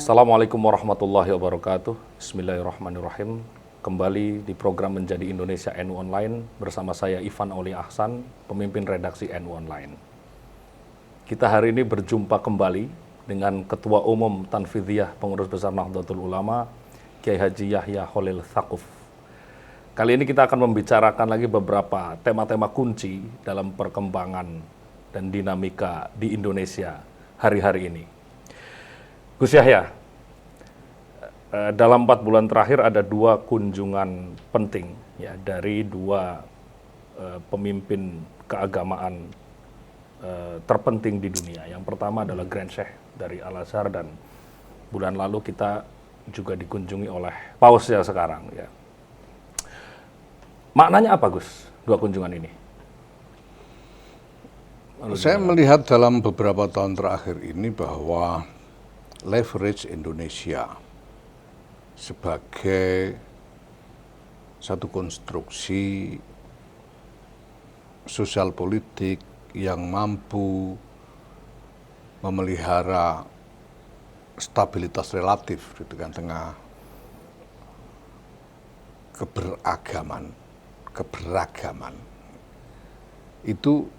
Assalamualaikum warahmatullahi wabarakatuh. Bismillahirrahmanirrahim. Kembali di program Menjadi Indonesia NU Online bersama saya Ivan Oli Ahsan, pemimpin redaksi NU Online. Kita hari ini berjumpa kembali dengan Ketua Umum Tanfidhiyah Pengurus Besar Nahdlatul Ulama, Kiai Haji Yahya Khalil Stakuf. Kali ini kita akan membicarakan lagi beberapa tema-tema kunci dalam perkembangan dan dinamika di Indonesia hari-hari ini. Gus Yahya, dalam 4 bulan terakhir ada 2 kunjungan penting ya dari 2 pemimpin keagamaan terpenting di dunia. Yang pertama adalah Grand Sheikh dari Al-Azhar, dan bulan lalu kita juga dikunjungi oleh Paus ya sekarang ya. Maknanya apa, Gus, 2 kunjungan ini? Saya melihat dalam beberapa tahun terakhir ini bahwa leverage Indonesia sebagai satu konstruksi sosial politik yang mampu memelihara stabilitas relatif di tengah-tengah keberagaman itu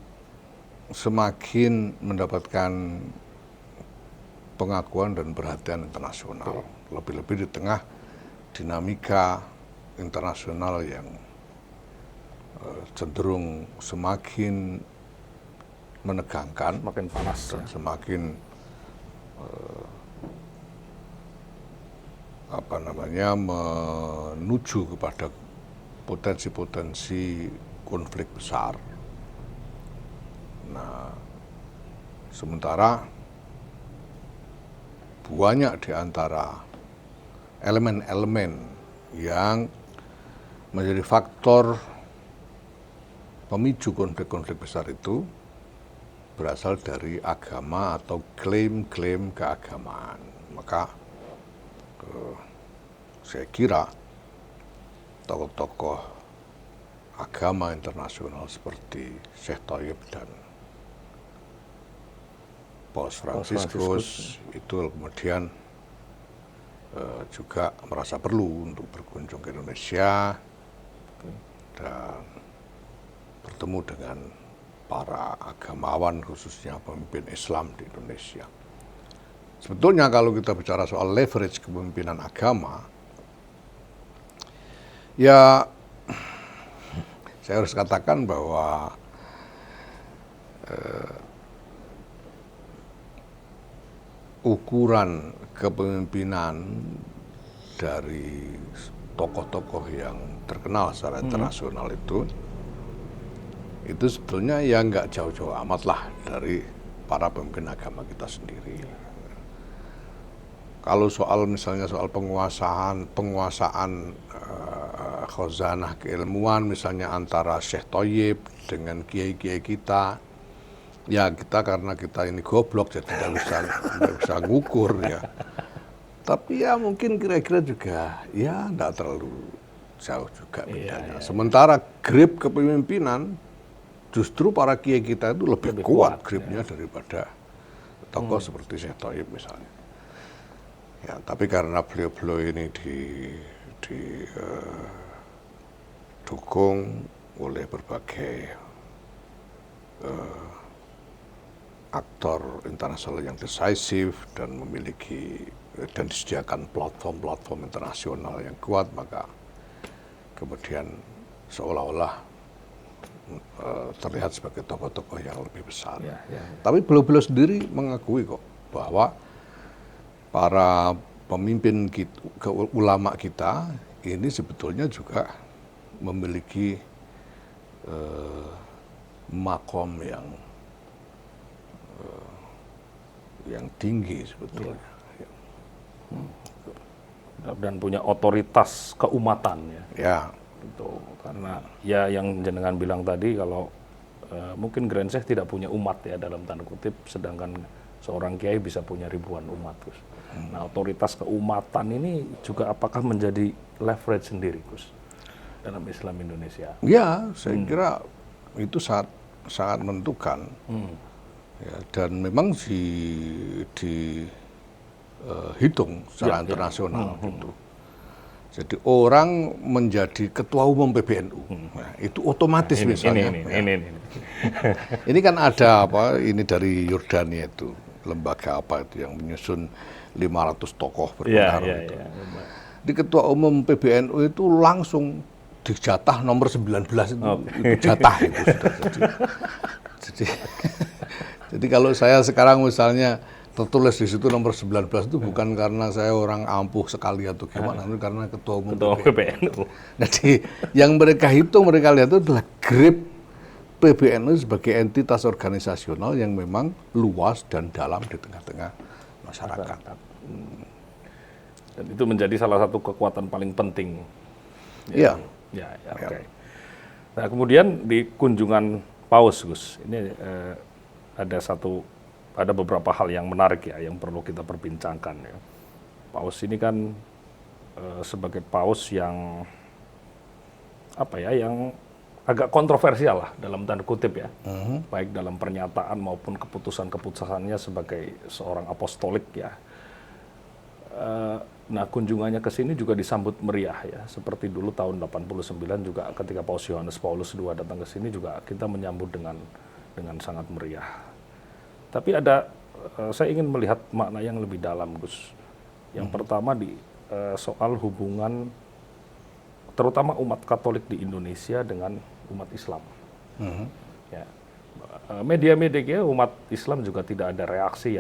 semakin mendapatkan pengakuan dan perhatian internasional, lebih-lebih di tengah dinamika internasional yang cenderung semakin menegangkan, Makin panas dan ya. semakin menuju kepada potensi-potensi konflik besar. Nah, sementara banyak di antara elemen-elemen yang menjadi faktor pemicu konflik-konflik besar itu berasal dari agama atau klaim-klaim keagamaan. Maka saya kira tokoh-tokoh agama internasional seperti Syekh Thayyib dan Paus Fransiskus itu kemudian juga merasa perlu untuk berkunjung ke Indonesia dan bertemu dengan para agamawan, khususnya pemimpin Islam di Indonesia. Sebetulnya kalau kita bicara soal leverage kepemimpinan agama, ya saya harus katakan bahwa ukuran kepemimpinan dari tokoh-tokoh yang terkenal secara internasional itu sebetulnya ya nggak jauh-jauh amat lah dari para pemimpin agama kita sendiri. Kalau misalnya soal penguasaan khazanah keilmuan misalnya antara Syekh Thayyib dengan kiai-kiai kita, ya kita karena kita ini goblok jadi tidak bisa ngukur ya. Tapi ya mungkin kira-kira juga ya tidak terlalu jauh juga bedanya. Sementara grip kepemimpinan justru para kiai kita itu lebih kuat gripnya daripada tokoh seperti Syekh Thayyib misalnya. Ya, tapi karena beliau-beliau ini didukung oleh berbagai aktor internasional yang decisif dan disediakan platform-platform internasional yang kuat, maka kemudian seolah-olah terlihat sebagai tokoh-tokoh yang lebih besar. Tapi beliau-beliau sendiri mengakui kok bahwa para pemimpin ulama kita ini sebetulnya juga memiliki makom yang tinggi sebetulnya. Dan punya otoritas keumatan ya. Ya. Gitu. Karena ya yang jenengan bilang tadi, kalau mungkin Grand Sheikh tidak punya umat ya dalam tanda kutip, sedangkan seorang kiai bisa punya ribuan umat, Gus. Nah, otoritas keumatan ini juga apakah menjadi leverage sendiri, Gus, dalam Islam Indonesia? Ya, saya kira itu sangat menentukan. Ya, dan memang di hitung secara internasional gitu. Jadi orang menjadi ketua umum PBNU, nah, itu otomatis misalnya. Ini kan ada apa? Ini dari Yordania itu, lembaga apa itu yang menyusun 500 tokoh berpengaruh itu. Di ketua umum PBNU itu langsung dijatah nomor 19 itu jatah itu sudah. Jadi kalau saya sekarang misalnya tertulis di situ nomor 19 itu bukan karena saya orang ampuh sekali atau gimana, itu karena ketua umum PBNU. Jadi yang mereka hitung, mereka lihat itu adalah grip PBNU sebagai entitas organisasional yang memang luas dan dalam di tengah-tengah masyarakat. Dan itu menjadi salah satu kekuatan paling penting. Iya. Oke. Nah, kemudian di kunjungan Paus, Gus, ini ada beberapa hal yang menarik ya, yang perlu kita perbincangkan ya. Paus ini kan sebagai paus yang yang agak kontroversial lah dalam tanda kutip ya, baik dalam pernyataan maupun keputusannya sebagai seorang apostolik ya. Nah, kunjungannya ke sini juga disambut meriah ya, seperti dulu tahun 89 juga ketika Paus Yohanes Paulus II datang ke sini juga kita menyambut dengan sangat meriah. Tapi saya ingin melihat makna yang lebih dalam, Gus. Yang pertama soal hubungan terutama umat Katolik di Indonesia dengan umat Islam. Ya. Media-media umat Islam juga tidak ada reaksi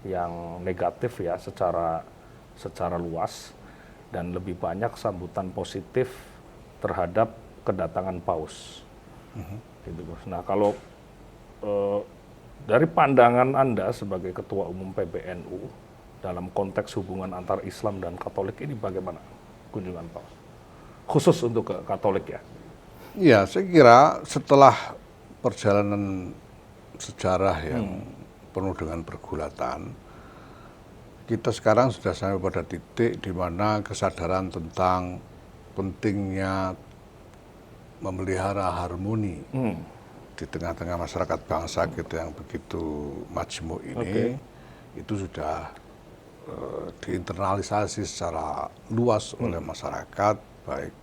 yang negatif ya secara luas, dan lebih banyak sambutan positif terhadap kedatangan Paus. Gitu, Gus. Nah, kalau dari pandangan Anda sebagai Ketua Umum PBNU dalam konteks hubungan antar Islam dan Katolik ini bagaimana kunjungan Paus? Khusus untuk ke Katolik ya? Ya, saya kira setelah perjalanan sejarah yang penuh dengan pergulatan, kita sekarang sudah sampai pada titik di mana kesadaran tentang pentingnya memelihara harmoni di tengah-tengah masyarakat bangsa kita yang begitu majmuk ini, itu sudah diinternalisasi secara luas oleh masyarakat, baik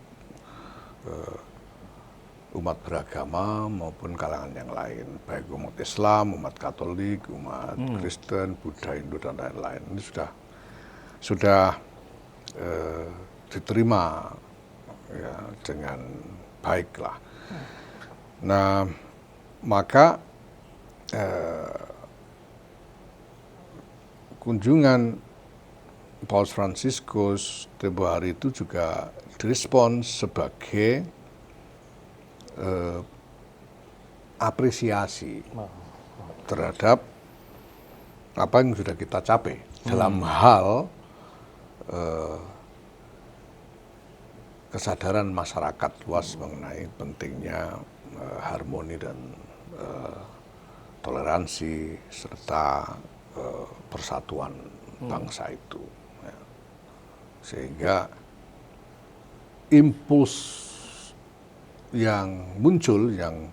umat beragama maupun kalangan yang lain, baik umat Islam, umat Katolik, umat Kristen, Buddha, Hindu dan lain-lain. Ini sudah diterima ya, dengan baik lah. Nah, maka kunjungan Paus Fransiskus tempo hari itu juga direspons sebagai apresiasi terhadap apa yang sudah kita capai dalam hal kesadaran masyarakat luas mengenai pentingnya harmoni dan toleransi serta persatuan bangsa itu. Ya. Sehingga impuls yang muncul, yang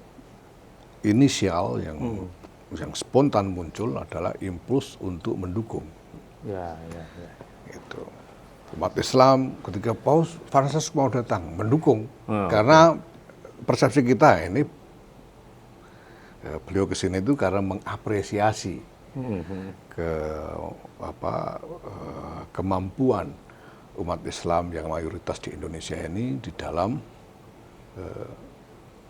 inisial, yang spontan muncul adalah impuls untuk mendukung. Gitu. Umat Islam ketika Paus Fransiskus mau datang mendukung, karena persepsi kita ini beliau kesini itu karena mengapresiasi kemampuan umat Islam yang mayoritas di Indonesia ini di dalam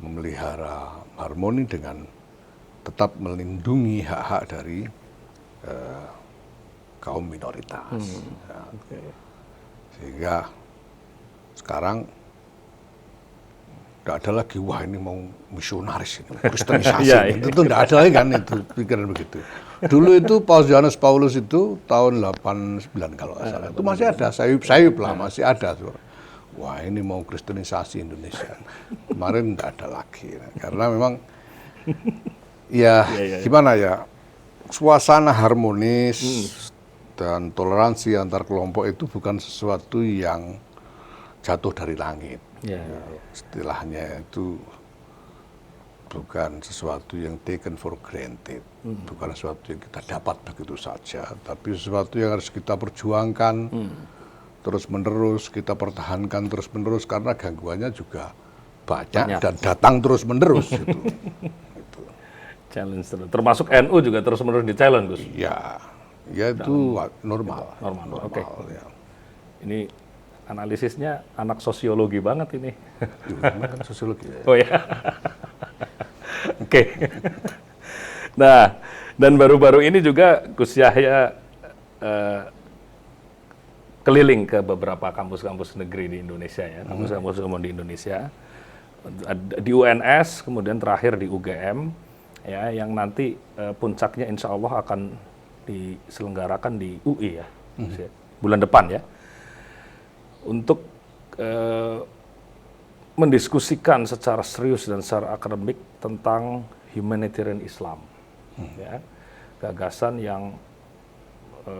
memelihara harmoni dengan tetap melindungi hak-hak dari kaum minoritas. Sehingga sekarang tidak ada lagi, wah ini mau misionaris, ini kristenisasi. Itu tidak ada lagi kan, itu pikiran begitu. Dulu itu Paus Yohanes Paulus itu tahun 89 kalau nggak salah. Itu masih ada, sayup-sayup lah, masih ada. Wah ini mau kristenisasi Indonesia. Kemarin tidak ada lagi. Karena memang, gimana ya, suasana harmonis dan toleransi antar kelompok itu bukan sesuatu yang jatuh dari langit. Istilahnya itu bukan sesuatu yang taken for granted, bukan sesuatu yang kita dapat begitu saja, tapi sesuatu yang harus kita perjuangkan terus-menerus, kita pertahankan terus-menerus, karena gangguannya juga banyak. Dan datang terus-menerus. Itu. Challenge terus. Termasuk NU juga terus-menerus di challenge, Gus. Ya itu normal. Oke. Ya. Ini analisisnya anak sosiologi banget ini. Kan sosiologi. Oh ya. Oke. Nah, dan baru-baru ini juga Gus Yahya keliling ke beberapa kampus-kampus negeri di Indonesia ya, kampus-kampus umum di Indonesia, di UNS, kemudian terakhir di UGM, ya, yang nanti puncaknya insya Allah akan diselenggarakan di UI ya, bulan depan ya, untuk mendiskusikan secara serius dan secara akademik tentang humanitarian Islam, ya, gagasan yang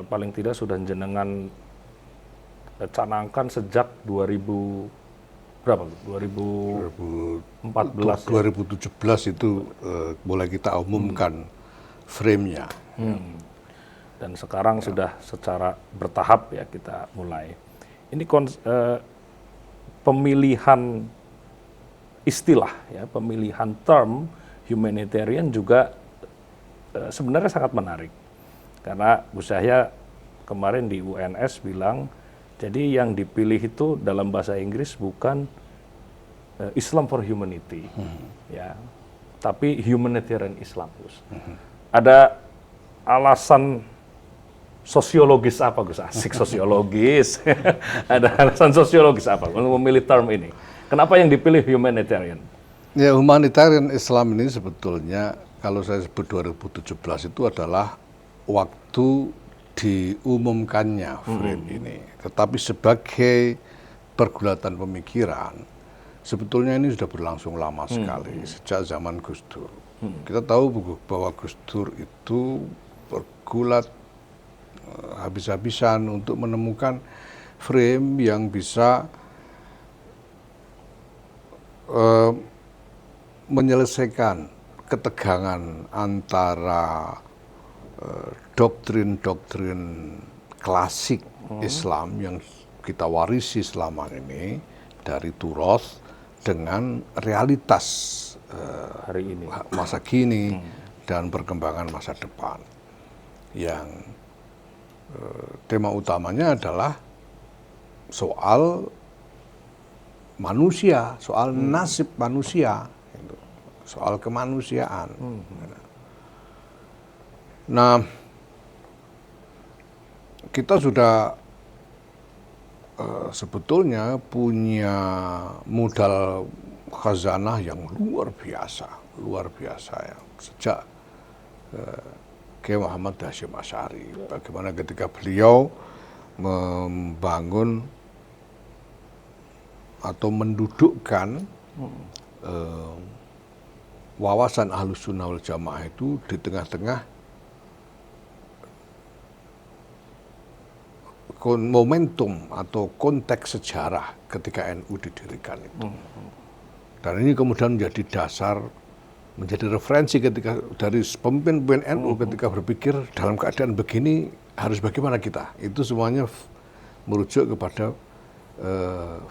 paling tidak sudah jenengan canangkan sejak 2014 2017 itu mulai kita umumkan frame-nya. Dan sekarang sudah secara bertahap ya kita mulai. Ini pemilihan istilah ya, pemilihan term humanitarian juga sebenarnya sangat menarik. Karena Gus Yahya kemarin di UNS bilang, jadi yang dipilih itu dalam bahasa Inggris bukan Islam for Humanity, ya, tapi humanitarian Islam, Gus. Ada alasan sosiologis apa, Gus? Asik sosiologis. Ada alasan sosiologis apa untuk memilih term ini? Kenapa yang dipilih humanitarian? Ya, humanitarian Islam ini sebetulnya kalau saya sebut 2017 itu adalah waktu diumumkannya frame ini. Tetapi sebagai pergulatan pemikiran, sebetulnya ini sudah berlangsung lama sekali, sejak zaman Gus Dur. Kita tahu bahwa Gus Dur itu bergulat habis-habisan untuk menemukan frame yang bisa menyelesaikan ketegangan antara doktrin-doktrin klasik Islam yang kita warisi selama ini dari Turoth dengan realitas Hari ini, masa kini dan perkembangan masa depan. Yang tema utamanya adalah soal manusia, soal nasib manusia, soal kemanusiaan. Nah, kita sudah sebetulnya punya modal khazanah yang luar biasa ya, sejak Kiai Muhammad Hasyim Asy'ari. Bagaimana ketika beliau membangun atau mendudukkan wawasan Ahlus Sunnah wal Jamaah itu di tengah-tengah momentum atau konteks sejarah ketika NU didirikan itu. Dan ini kemudian menjadi dasar, menjadi referensi ketika dari pemimpin-pemimpin NU ketika berpikir dalam keadaan begini harus bagaimana kita. Itu semuanya merujuk kepada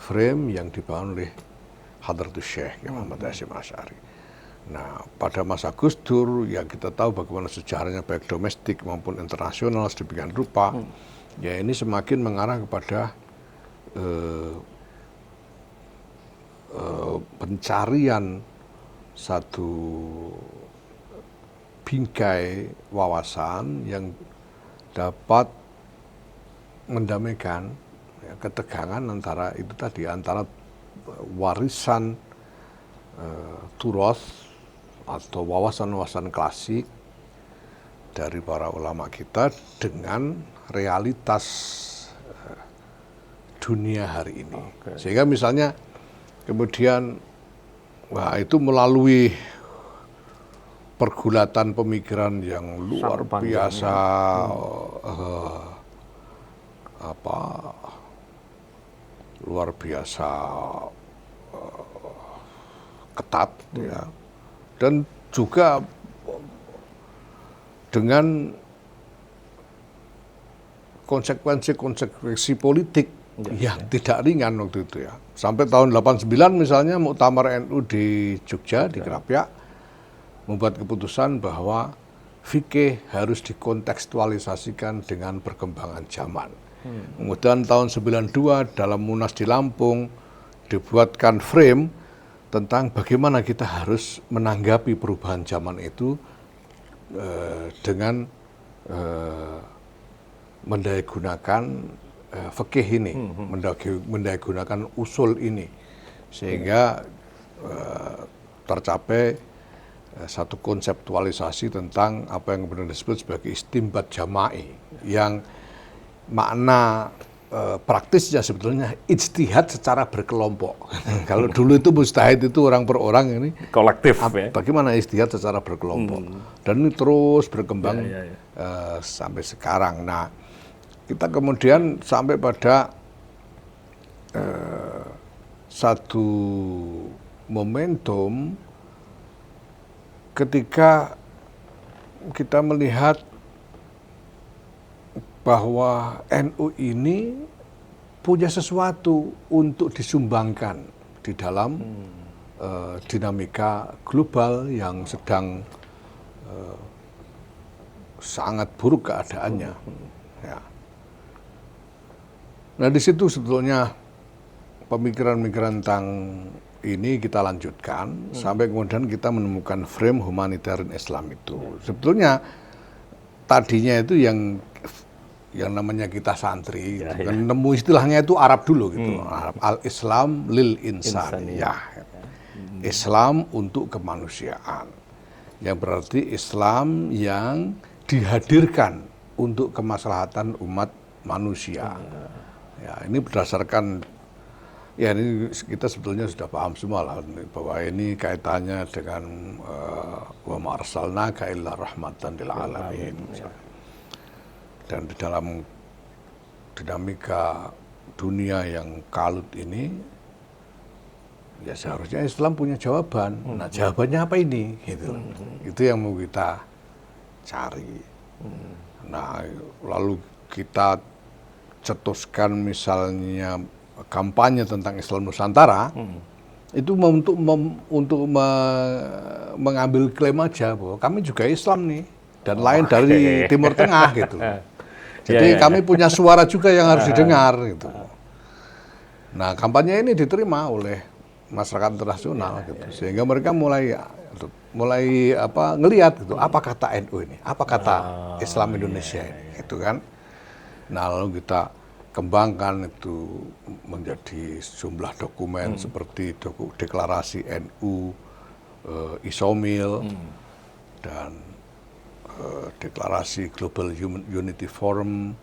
frame yang dibangun oleh Hadratus Syekh Muhammad Hasyim Asy'ari. Nah, pada masa Gus Dur yang kita tahu bagaimana sejarahnya baik domestik maupun internasional sedemikian rupa, ya ini semakin mengarah kepada pencarian satu bingkai wawasan yang dapat mendamaikan ya, ketegangan antara itu tadi, antara warisan Turoth atau wawasan-wawasan klasik dari para ulama kita dengan realitas dunia hari ini. Sehingga misalnya kemudian itu melalui pergulatan pemikiran yang luar biasa luar biasa ketat ya, dan juga dengan konsekuensi politik yang tidak ringan waktu itu ya. Sampai tahun 89 misalnya Muktamar NU di Jogja, di Krapyak, membuat keputusan bahwa fikih harus dikontekstualisasikan dengan perkembangan zaman. Kemudian tahun 92 dalam Munas di Lampung dibuatkan frame tentang bagaimana kita harus menanggapi perubahan zaman itu dengan mendayagunakan fikih ini, mendayagunakan usul ini, sehingga tercapai satu konseptualisasi tentang apa yang kemudian disebut sebagai istimbat jama'i, yang makna praktisnya sebetulnya ijtihad secara berkelompok. Kalau dulu itu mujtahid itu orang per orang, ini kolektif ya. Bagaimana ijtihad secara berkelompok. Dan ini terus berkembang sampai sekarang. Nah, kita kemudian sampai pada satu momentum ketika kita melihat bahwa NU ini punya sesuatu untuk disumbangkan di dalam dinamika global yang sedang sangat buruk keadaannya. Ya. Nah, di situ sebetulnya pemikiran-pemikiran tentang ini kita lanjutkan sampai kemudian kita menemukan frame humanitarian Islam itu. Sebetulnya tadinya itu yang namanya kita santri, nemu istilahnya itu Arab dulu gitu. Al-Islam lil insaniyah. Islam untuk kemanusiaan. Yang berarti Islam yang dihadirkan untuk kemaslahatan umat manusia. Ya, ini berdasarkan, ya ini kita sebetulnya sudah paham semua lah bahwa ini kaitannya dengan wa ma arsalnaka illa rahmatan lil alamin. Dan di dalam dinamika dunia yang kalut ini, ya seharusnya Islam punya jawaban. Nah, jawabannya apa ini? Gitu. Itu yang mau kita cari. Nah, lalu kita cetuskan misalnya kampanye tentang Islam Nusantara, itu untuk mengambil klaim aja bahwa kami juga Islam nih, dan lain dari Timur Tengah gitu. Jadi kami punya suara juga yang harus didengar gitu. Nah, kampanye ini diterima oleh masyarakat internasional gitu, sehingga mereka mulai ngelihat gitu, apa kata NU ini, apa kata Islam Indonesia ini, gitu kan. Nah, lalu kita kembangkan itu menjadi jumlah dokumen seperti deklarasi NU, ISOMIL, dan deklarasi Global Unity Forum,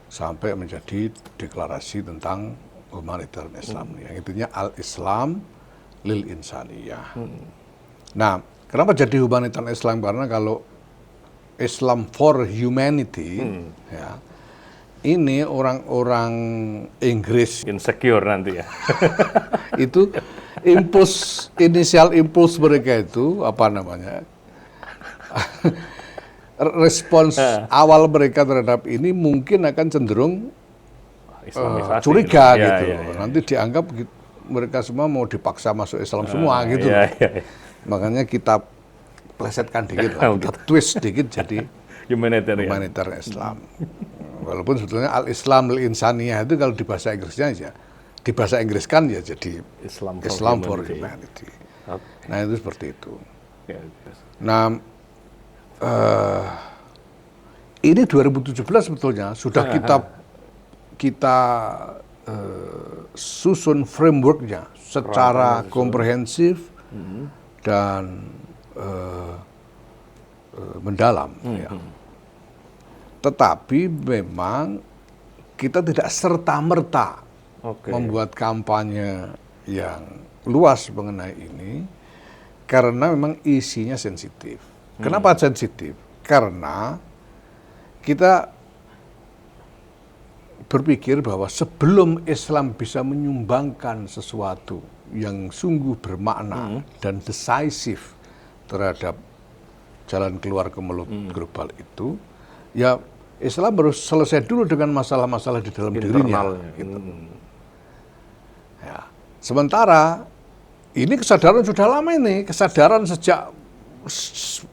sampai menjadi deklarasi tentang humanitarian Islam, yang intinya Al-Islam lil insaniyah. Nah, kenapa jadi humanitarian Islam? Karena kalau Islam for humanity, ya, ini orang-orang Inggris insecure nanti ya. Itu inisial impuls mereka itu apa namanya? Respons awal mereka terhadap ini mungkin akan cenderung curiga gitu. Nanti dianggap mereka semua mau dipaksa masuk Islam semua gitu. Makanya kita plesetkan dikit lah, kita twist dikit jadi humanitarian Islam. Walaupun sebetulnya Al-Islam Al-Insaniyah itu kalau di bahasa Inggrisnya ya, di bahasa Inggris kan ya jadi Islam for Humanity. Nah, itu seperti itu. Nah, ini 2017 sebetulnya sudah kita susun frameworknya secara komprehensif dan mendalam. Ya. Tetapi memang kita tidak serta-merta membuat kampanye yang luas mengenai ini, karena memang isinya sensitif. Kenapa sensitif? Karena kita berpikir bahwa sebelum Islam bisa menyumbangkan sesuatu yang sungguh bermakna dan decisive terhadap jalan keluar ke mulut global itu, ya Islam harus selesai dulu dengan masalah-masalah di dalam dirinya. Gitu. Ya. Sementara ini kesadaran sudah lama ini, kesadaran sejak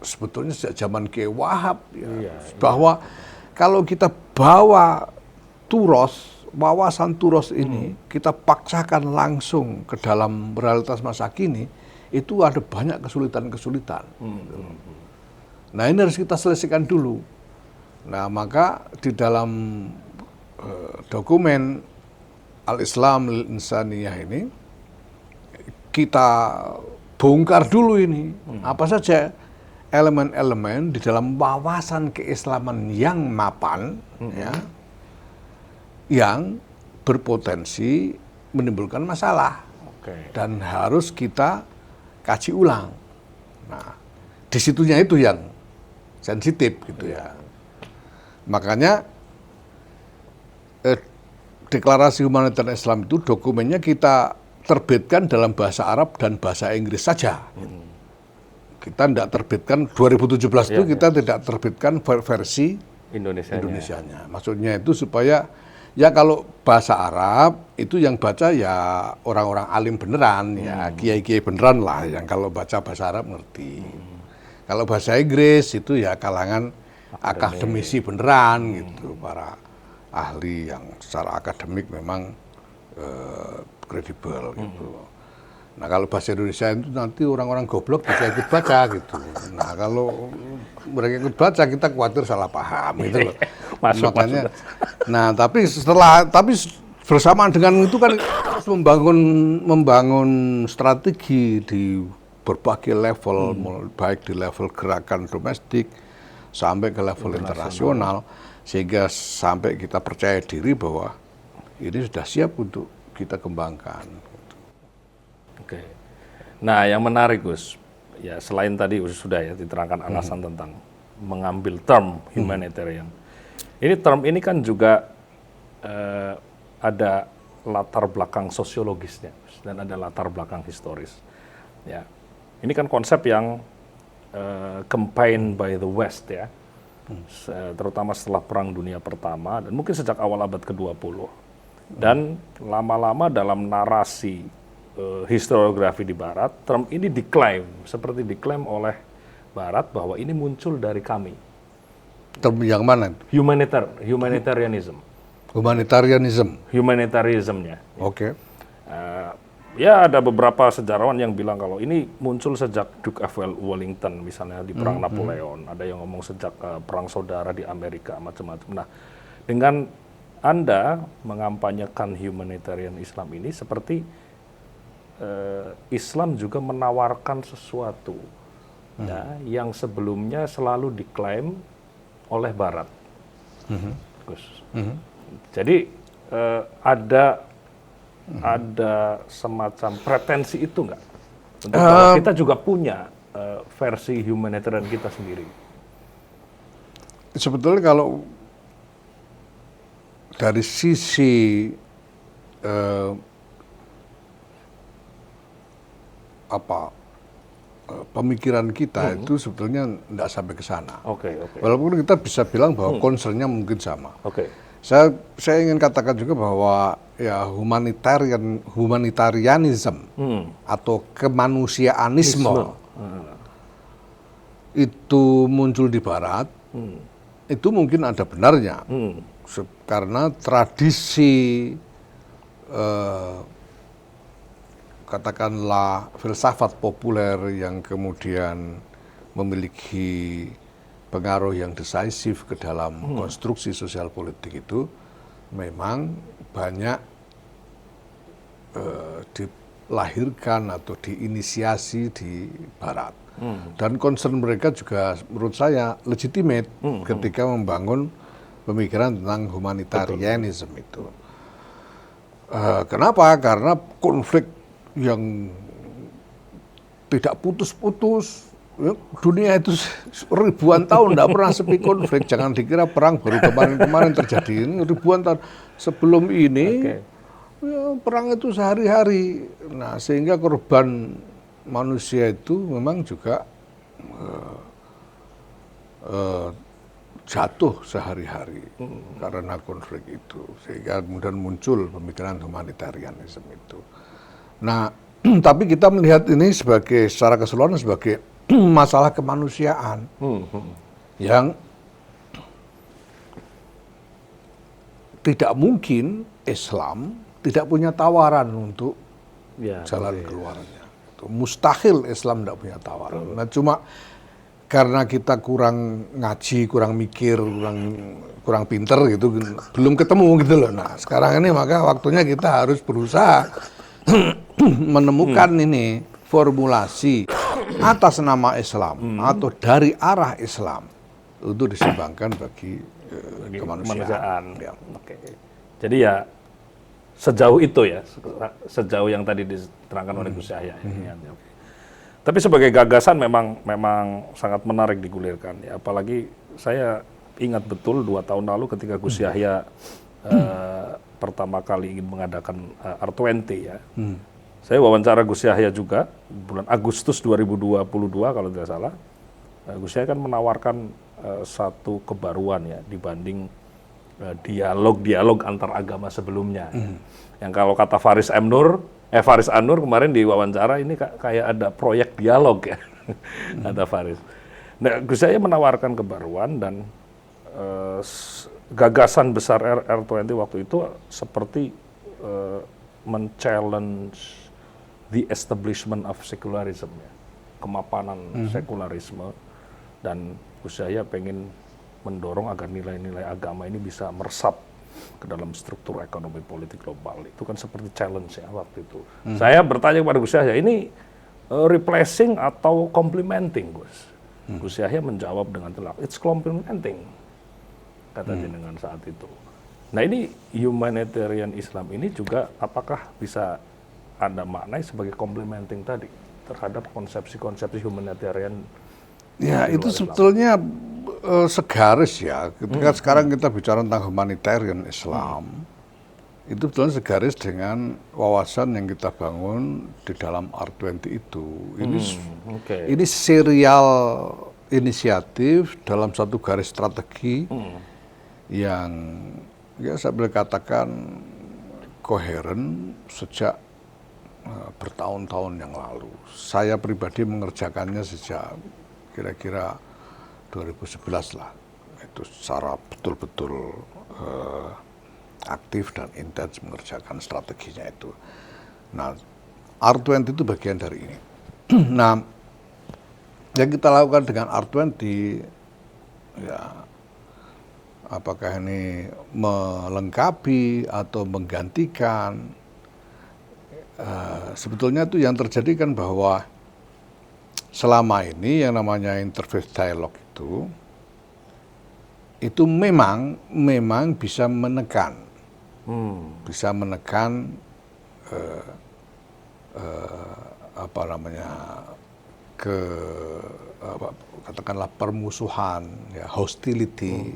sebetulnya sejak zaman Kiai Wahab ya, bahwa kalau kita bawa wawasan turos ini, kita paksakan langsung ke dalam realitas masa kini, itu ada banyak kesulitan-kesulitan. Nah ini harus kita selesaikan dulu. Nah maka di dalam dokumen Al-Islam Lil-Insaniyah ini, kita bongkar dulu ini, apa saja elemen-elemen di dalam wawasan keislaman yang mapan, ya, yang berpotensi menimbulkan masalah. Dan harus kita kaji ulang. Nah, disitunya itu yang sensitif gitu ya. Makanya Deklarasi Humanitarian Islam itu dokumennya kita terbitkan dalam bahasa Arab dan bahasa Inggris saja. Kita tidak terbitkan 2017 itu kita tidak terbitkan versi Indonesianya. Maksudnya itu supaya ya kalau bahasa Arab itu yang baca ya orang-orang alim beneran, ya kiai-kiai beneran lah yang kalau baca bahasa Arab ngerti. Kalau bahasa Inggris itu ya kalangan akademisi beneran gitu, para ahli yang secara akademik memang kredibel gitu. Nah kalau bahasa Indonesia itu nanti orang-orang goblok bisa ikut baca gitu. Nah kalau mereka ikut baca kita khawatir salah paham gitu loh. Makanya, nah tapi bersamaan dengan itu kan harus membangun strategi di berbagai level, baik di level gerakan domestik sampai ke level internasional, sehingga sampai kita percaya diri bahwa ini sudah siap untuk kita kembangkan. Oke. Nah, yang menarik Gus, ya selain tadi sudah ya diterangkan alasan tentang mengambil term humanitarian. Ini term ini kan juga ada latar belakang sosiologisnya dan ada latar belakang historis. Ya, ini kan konsep yang campaign by the West ya, terutama setelah Perang Dunia Pertama dan mungkin sejak awal abad ke-20. Dan lama-lama dalam narasi historiografi di Barat, term ini seperti diklaim oleh Barat bahwa ini muncul dari kami. Term yang mana? Humanitarianism. Humanitarianismnya. Oke. Ya ada beberapa sejarawan yang bilang kalau ini muncul sejak Duke of Wellington misalnya di Perang Napoleon. Ada yang ngomong sejak Perang Saudara di Amerika, macam-macam. Nah, dengan Anda mengampanyekan humanitarian Islam ini seperti Islam juga menawarkan sesuatu ya, yang sebelumnya selalu diklaim oleh Barat. Gus. Jadi ada semacam pretensi itu nggak? Untuk bahwa kita juga punya versi humanitarian kita sendiri. Sebetulnya kalau dari sisi pemikiran kita itu sebetulnya tidak sampai ke sana. Walaupun kita bisa bilang bahwa concernnya mungkin sama. Saya ingin katakan juga bahwa ya humanitarianism atau kemanusiaanisme itu muncul di Barat, itu mungkin ada benarnya. Karena tradisi katakanlah filsafat populer yang kemudian memiliki pengaruh yang decisif ke dalam konstruksi sosial politik itu memang banyak dilahirkan atau diinisiasi di Barat. Dan concern mereka juga menurut saya legitimate ketika membangun pemikiran tentang humanitarianism itu. Kenapa? Karena konflik yang tidak putus-putus, ya, dunia itu ribuan tahun tidak pernah sepi konflik. Jangan dikira perang baru kemarin-kemarin terjadi. Ini ribuan tahun sebelum ini ya, perang itu sehari-hari. Nah, sehingga korban manusia itu memang juga jatuh sehari-hari karena konflik itu, sehingga kemudian muncul pemikiran humanitarianisme itu. Nah, tapi kita melihat ini secara keseluruhan sebagai masalah kemanusiaan yang tidak mungkin Islam tidak punya tawaran untuk jalan keluarnya. Itu mustahil Islam tidak punya tawaran. Nah, cuma karena kita kurang ngaji, kurang mikir, kurang pinter gitu, belum ketemu gitu loh. Nah, sekarang ini maka waktunya kita harus berusaha menemukan ini formulasi atas nama Islam atau dari arah Islam untuk disumbangkan bagi kemanusiaan. Ya. Oke. Jadi ya sejauh itu ya, sejauh yang tadi diterangkan oleh Gus Yahya. Oke. Tapi sebagai gagasan memang sangat menarik digulirkan. Ya, apalagi saya ingat betul 2 tahun lalu ketika Gus Yahya pertama kali ingin mengadakan R20 ya. Saya wawancara Gus Yahya juga bulan Agustus 2022 kalau tidak salah. Gus Yahya kan menawarkan satu kebaruan ya dibanding dialog antar agama sebelumnya. Yang kalau kata Faris Anur kemarin di wawancara ini kayak ada proyek dialog ya, kata Faris. Nah, Gus Yahya menawarkan kebaruan dan gagasan besar R20 waktu itu seperti men-challenge the establishment of secularism ya, kemapanan sekularisme, dan Gus Yahya pengen mendorong agar nilai-nilai agama ini bisa meresap ke dalam struktur ekonomi politik global. Itu kan seperti challenge ya waktu itu. Saya bertanya kepada Gus Yahya, ini replacing atau complementing, Gus? Gus Yahya menjawab dengan telak, it's complementing, kata jenengan saat itu. Nah, ini humanitarian Islam ini juga apakah bisa Anda maknai sebagai complementing tadi terhadap konsepsi-konsepsi humanitarian? Ya, itu sebetulnya segaris ya. Ketika sekarang kita bicara tentang humanitarian Islam, itu sebetulnya segaris dengan wawasan yang kita bangun di dalam R20 itu. Ini serial inisiatif dalam satu garis strategi yang ya saya boleh katakan koheren sejak bertahun-tahun yang lalu. Saya pribadi mengerjakannya sejak kira-kira 2011 lah. Itu secara betul-betul aktif dan intens mengerjakan strateginya itu. Nah, R20 itu bagian dari ini. Nah, yang kita lakukan dengan R20 ya, apakah ini melengkapi atau menggantikan, sebetulnya itu yang terjadi kan bahwa selama ini yang namanya interfaith dialogue itu memang bisa menekan katakanlah permusuhan ya, hostility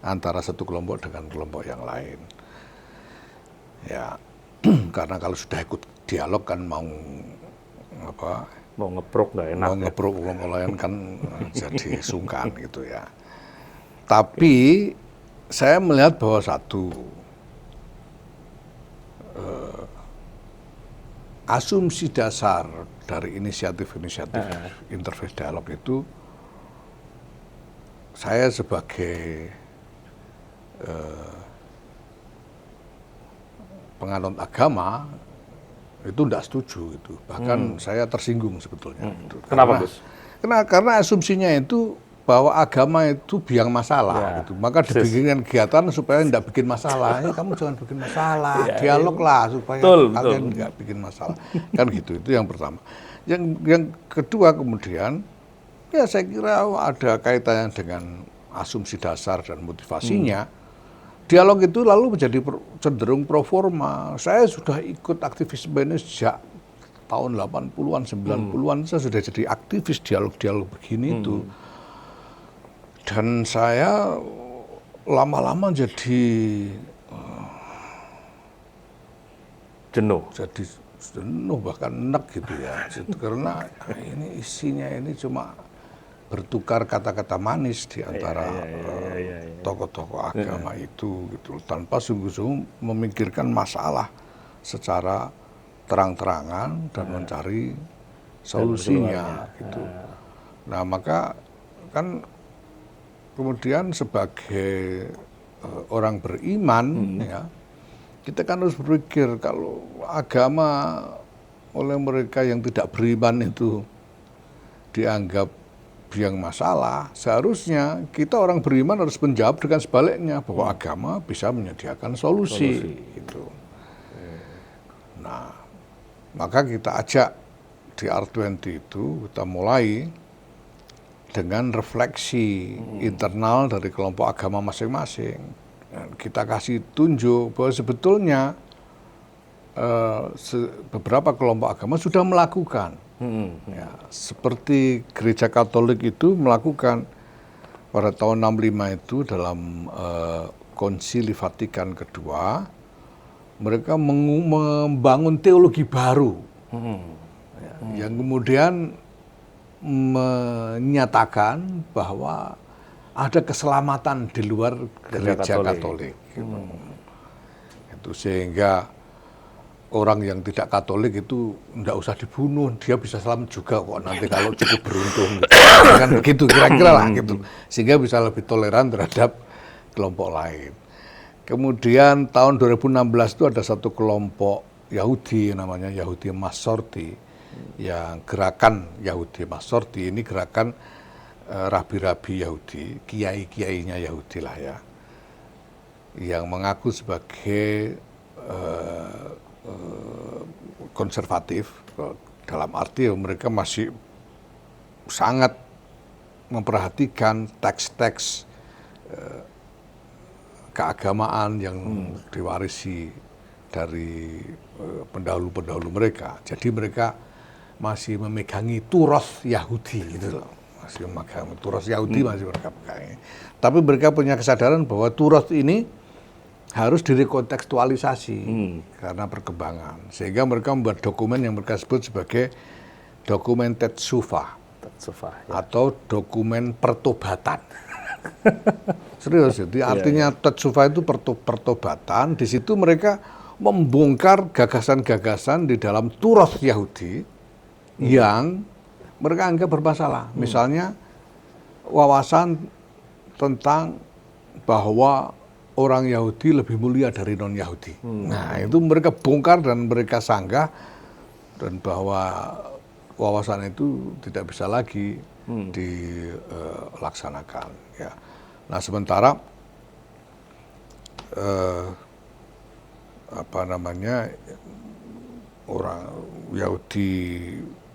antara satu kelompok dengan kelompok yang lain ya. Karena kalau sudah ikut dialog kan mau ngeprok nggak enak, mau ngeprok kelompok lain kan jadi sungkan gitu ya. Tapi saya melihat bahwa satu asumsi dasar dari inisiatif-inisiatif interfaith dialog itu, saya sebagai penganut agama itu tidak setuju itu. Bahkan saya tersinggung sebetulnya. Kenapa, Gus? Karena asumsinya itu bahwa agama itu biang masalah gitu. Maka dibikinkan kegiatan supaya tidak bikin masalah. Ya, kamu jangan bikin masalah, dialog lah supaya kalian nggak bikin masalah. Kan gitu, itu yang pertama. Yang kedua kemudian, ya saya kira ada kaitannya dengan asumsi dasar dan motivasinya. Dialog itu lalu menjadi cenderung pro forma. Saya sudah ikut aktivisme ini sejak tahun 80-an, 90-an. Saya sudah jadi aktivis dialog-dialog begini itu. Dan saya lama-lama jadi jenuh. Jadi jenuh, bahkan enek gitu ya. Karena ini isinya ini cuma bertukar kata-kata manis di antara iya. tokoh-tokoh agama itu gitu, tanpa sungguh-sungguh memikirkan masalah secara terang-terangan dan mencari solusinya gitu. Nah, maka kan kemudian sebagai orang beriman ya, kita kan harus berpikir kalau agama oleh mereka yang tidak beriman itu dianggap biang masalah, seharusnya kita orang beriman harus menjawab dengan sebaliknya bahwa agama bisa menyediakan solusi. Gitu. Nah, maka kita ajak di R20 itu kita mulai dengan refleksi internal dari kelompok agama masing-masing. Kita kasih tunjuk bahwa sebetulnya beberapa kelompok agama sudah melakukan. Ya, seperti Gereja Katolik itu melakukan pada tahun 65 itu dalam Konsili Vatikan kedua, mereka membangun teologi baru yang kemudian menyatakan bahwa ada keselamatan di luar Gereja Katolik. Itu sehingga orang yang tidak Katolik itu enggak usah dibunuh, dia bisa selamat juga kok nanti kalau cukup beruntung gitu. Kan begitu kira-kira lah gitu. Sehingga bisa lebih toleran terhadap kelompok lain. Kemudian tahun 2016 itu ada satu kelompok Yahudi namanya Yahudi Masorti, yang gerakan Yahudi Masorti ini gerakan rabi-rabi Yahudi, kiai-kiainya Yahudi lah ya, yang mengaku sebagai konservatif, dalam arti mereka masih sangat memperhatikan teks-teks keagamaan yang diwarisi dari pendahulu-pendahulu mereka. Jadi mereka masih memegangi turos Yahudi gitu loh. Masih memegang turos Yahudi masih mereka pegangi. Tapi mereka punya kesadaran bahwa turos ini harus direkontekstualisasi karena perkembangan. Sehingga mereka membuat dokumen yang mereka sebut sebagai dokumen Tetsufa ya. Atau dokumen pertobatan. Serius, jadi artinya Tetsufa itu pertobatan. Di situ mereka membongkar gagasan-gagasan di dalam turos Yahudi yang mereka anggap bermasalah. Misalnya wawasan tentang bahwa orang Yahudi lebih mulia dari non-Yahudi. Nah, itu mereka bongkar dan mereka sanggah, dan bahwa wawasan itu tidak bisa lagi dilaksanakan. Ya. Nah, sementara orang Yahudi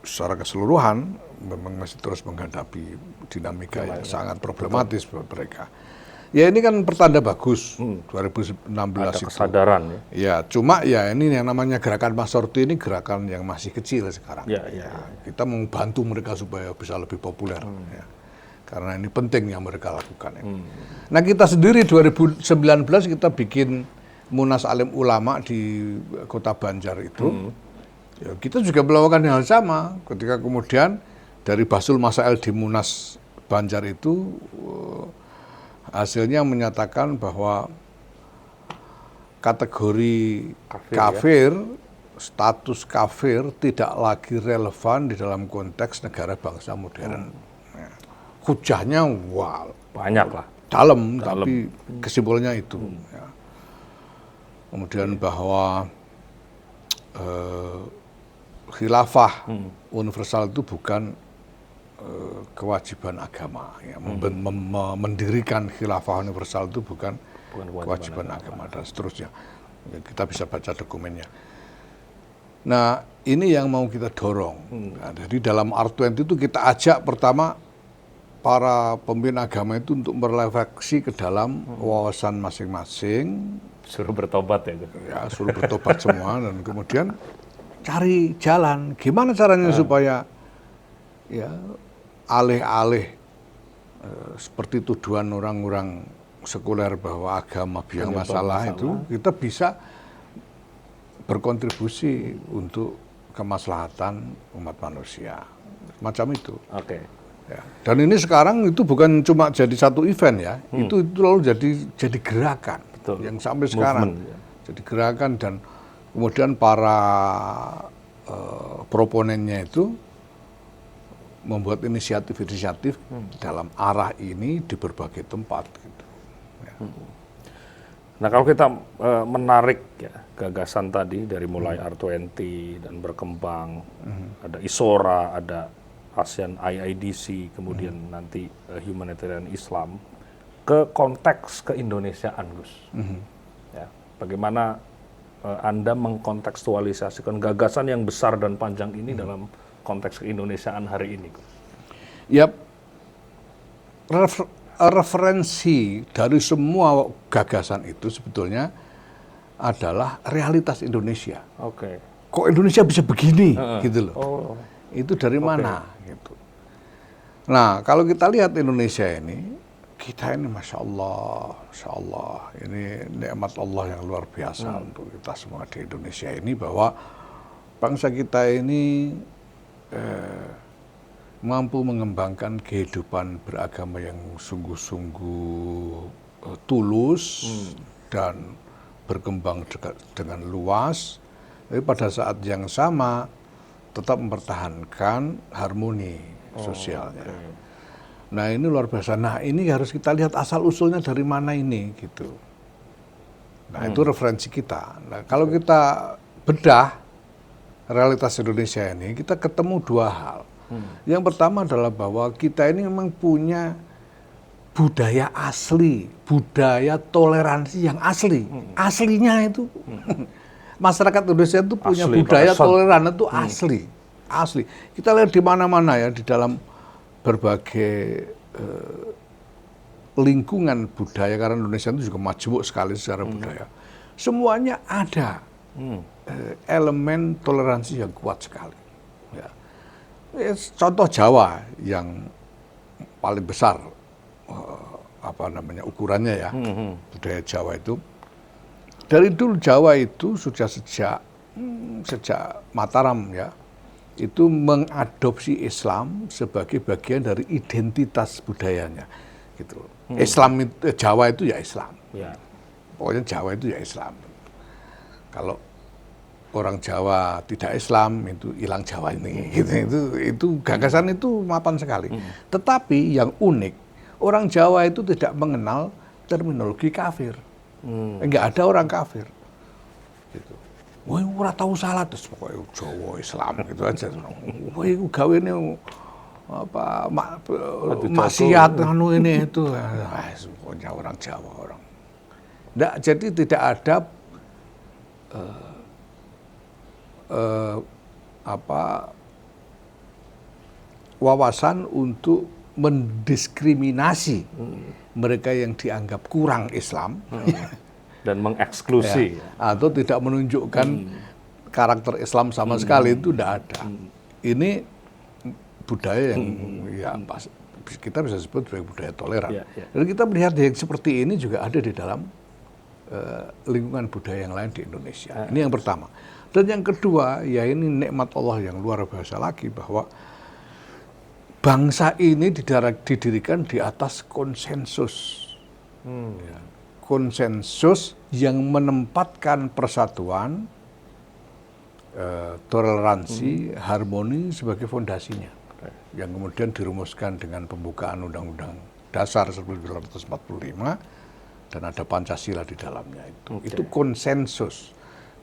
secara keseluruhan memang masih terus menghadapi dinamika yang sangat problematis buat mereka. Ya ini kan pertanda bagus 2016 ada itu. Kesadaran ya. Ya, cuma ya ini yang namanya gerakan Masorti ini gerakan yang masih kecil sekarang. Ya. Kita membantu mereka supaya bisa lebih populer. Ya. Karena ini penting yang mereka lakukan. Ya. Nah kita sendiri 2019 kita bikin Munas Alim Ulama di Kota Banjar itu. Ya, kita juga melakukan hal sama. Ketika kemudian dari Basul Masail di Munas Banjar itu hasilnya menyatakan bahwa kategori kafir, status kafir tidak lagi relevan di dalam konteks negara bangsa modern. Hujahnya banyak lah. Dalam. Tapi kesimpulannya itu. Ya. Kemudian bahwa khilafah universal itu bukan kewajiban agama. Ya. Mendirikan khilafah universal itu bukan kewajiban agama dan seterusnya. Ya, kita bisa baca dokumennya. Nah, ini yang mau kita dorong. Nah, jadi dalam R20 itu kita ajak pertama para pemimpin agama itu untuk merefleksi ke dalam wawasan masing-masing. Suruh bertobat ya. Ya, suruh bertobat semua dan kemudian cari jalan. Gimana caranya supaya ya alih-alih seperti tuduhan orang-orang sekuler bahwa agama biang masalah itu, kita bisa berkontribusi untuk kemaslahatan umat manusia. Macam itu. Oke. Ya. Dan ini sekarang itu bukan cuma jadi satu event ya, itu lalu jadi gerakan. Betul. Yang sampai sekarang Ya. jadi gerakan, dan kemudian para proponennya itu membuat inisiatif-inisiatif dalam arah ini di berbagai tempat. Gitu. Ya. Nah, kalau kita menarik ya gagasan tadi dari mulai R20 dan berkembang, ada ISORA, ada ASEAN IIDC, kemudian nanti Humanitarian Islam, ke konteks keindonesiaan, Gus. Ya, bagaimana Anda mengkontekstualisasikan gagasan yang besar dan panjang ini dalam konteks keindonesiaan hari ini, Gus? Ya, referensi dari semua gagasan itu sebetulnya adalah realitas Indonesia. Oke. Kok Indonesia bisa begini, gitu loh. Oh. Itu dari mana, gitu. Nah, kalau kita lihat Indonesia ini, kita ini Masya Allah, ini nikmat Allah yang luar biasa untuk kita semua di Indonesia ini, bahwa bangsa kita ini mampu mengembangkan kehidupan beragama yang sungguh-sungguh tulus dan berkembang dengan luas, tapi pada saat yang sama tetap mempertahankan harmoni sosialnya. Nah, ini luar biasa. Nah, ini harus kita lihat asal-usulnya dari mana ini, gitu. Nah, itu referensi kita. Nah, kalau kita bedah realitas Indonesia ini, kita ketemu dua hal. Yang pertama adalah bahwa kita ini memang punya budaya asli, budaya toleransi yang asli. Aslinya itu, masyarakat Indonesia itu punya Asli, budaya Pak. toleran itu asli. Asli. Kita lihat di mana-mana ya, di dalam berbagai lingkungan budaya, karena Indonesia itu juga majemuk sekali secara budaya. Semuanya ada elemen toleransi yang kuat sekali. Ya. Contoh Jawa yang paling besar ukurannya ya, budaya Jawa itu. Dari dulu Jawa itu sudah sejak Mataram ya, itu mengadopsi Islam sebagai bagian dari identitas budayanya, gitu. Islam itu, Jawa itu ya Islam. Ya. Pokoknya Jawa itu ya Islam. Kalau orang Jawa tidak Islam, itu hilang Jawa ini. Gitu. Itu gagasan itu mapan sekali. Tetapi yang unik, orang Jawa itu tidak mengenal terminologi kafir. Enggak ada orang kafir. Gitu. Wah, ora tahu salah, terus pokoknya Jawa Islam gitu aja. Wah, itu gawene apa maksiat anu ini itu. Pokoknya orang Jawa orang. Nggak, jadi tidak ada wawasan untuk mendiskriminasi mereka yang dianggap kurang Islam dan mengeksklusi ya, atau tidak menunjukkan karakter Islam sama sekali, itu tidak ada. Ini budaya yang ya kita bisa sebut sebagai budaya toleran. Dan kita melihat yang seperti ini juga ada di dalam lingkungan budaya yang lain di Indonesia. Ini yang pertama. Dan yang kedua, ya ini nikmat Allah yang luar biasa lagi, bahwa bangsa ini didirikan di atas konsensus. Ya. Konsensus yang menempatkan persatuan, toleransi, harmoni sebagai fondasinya. Yang kemudian dirumuskan dengan pembukaan Undang-Undang Dasar 1945 dan ada Pancasila di dalamnya itu. Itu konsensus.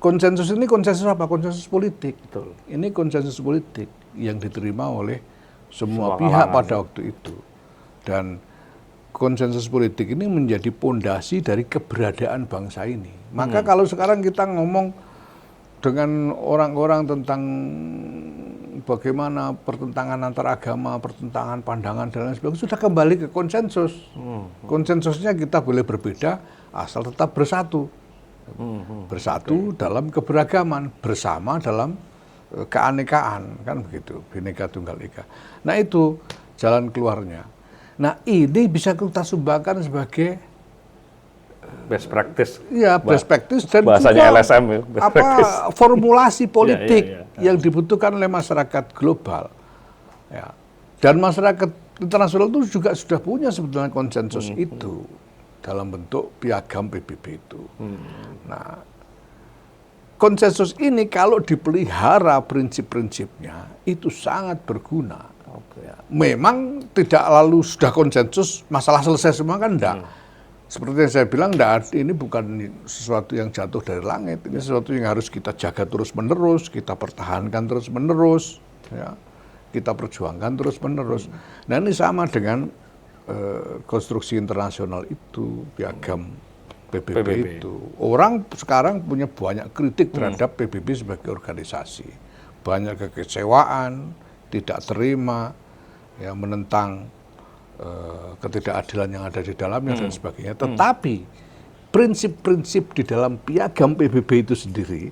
Konsensus ini konsensus apa? Konsensus politik. Betul. Ini konsensus politik yang diterima oleh semua pihak pada waktu itu. Dan konsensus politik ini menjadi pondasi dari keberadaan bangsa ini. Maka kalau sekarang kita ngomong dengan orang-orang tentang bagaimana pertentangan antar agama, pertentangan pandangan dan lain sebagainya, sudah kembali ke konsensus. Konsensusnya kita boleh berbeda asal tetap bersatu. Bersatu dalam keberagaman, bersama dalam keanekaan, kan begitu, Bhinneka Tunggal Ika. Nah, itu jalan keluarnya. Nah, ini bisa kita sumbangkan sebagai best practice. Ya, best practice dan bahasanya juga LSM ya, formulasi politik yang dibutuhkan oleh masyarakat global. Ya. Dan masyarakat internasional itu juga sudah punya sebetulnya konsensus itu dalam bentuk piagam PBB itu. Nah, konsensus ini kalau dipelihara prinsip-prinsipnya itu sangat berguna. Ya, memang tidak lalu sudah konsensus masalah selesai semua kan enggak. Seperti yang saya bilang, ini bukan sesuatu yang jatuh dari langit. Ini sesuatu yang harus kita jaga terus-menerus, kita pertahankan terus-menerus, ya. Kita perjuangkan terus-menerus. Nah, ini sama dengan konstruksi internasional itu, piagam PBB itu. Orang sekarang punya banyak kritik terhadap PBB sebagai organisasi. Banyak kekecewaan, tidak terima, ya, menentang ketidakadilan yang ada di dalamnya dan sebagainya. Tetapi prinsip-prinsip di dalam piagam PBB itu sendiri,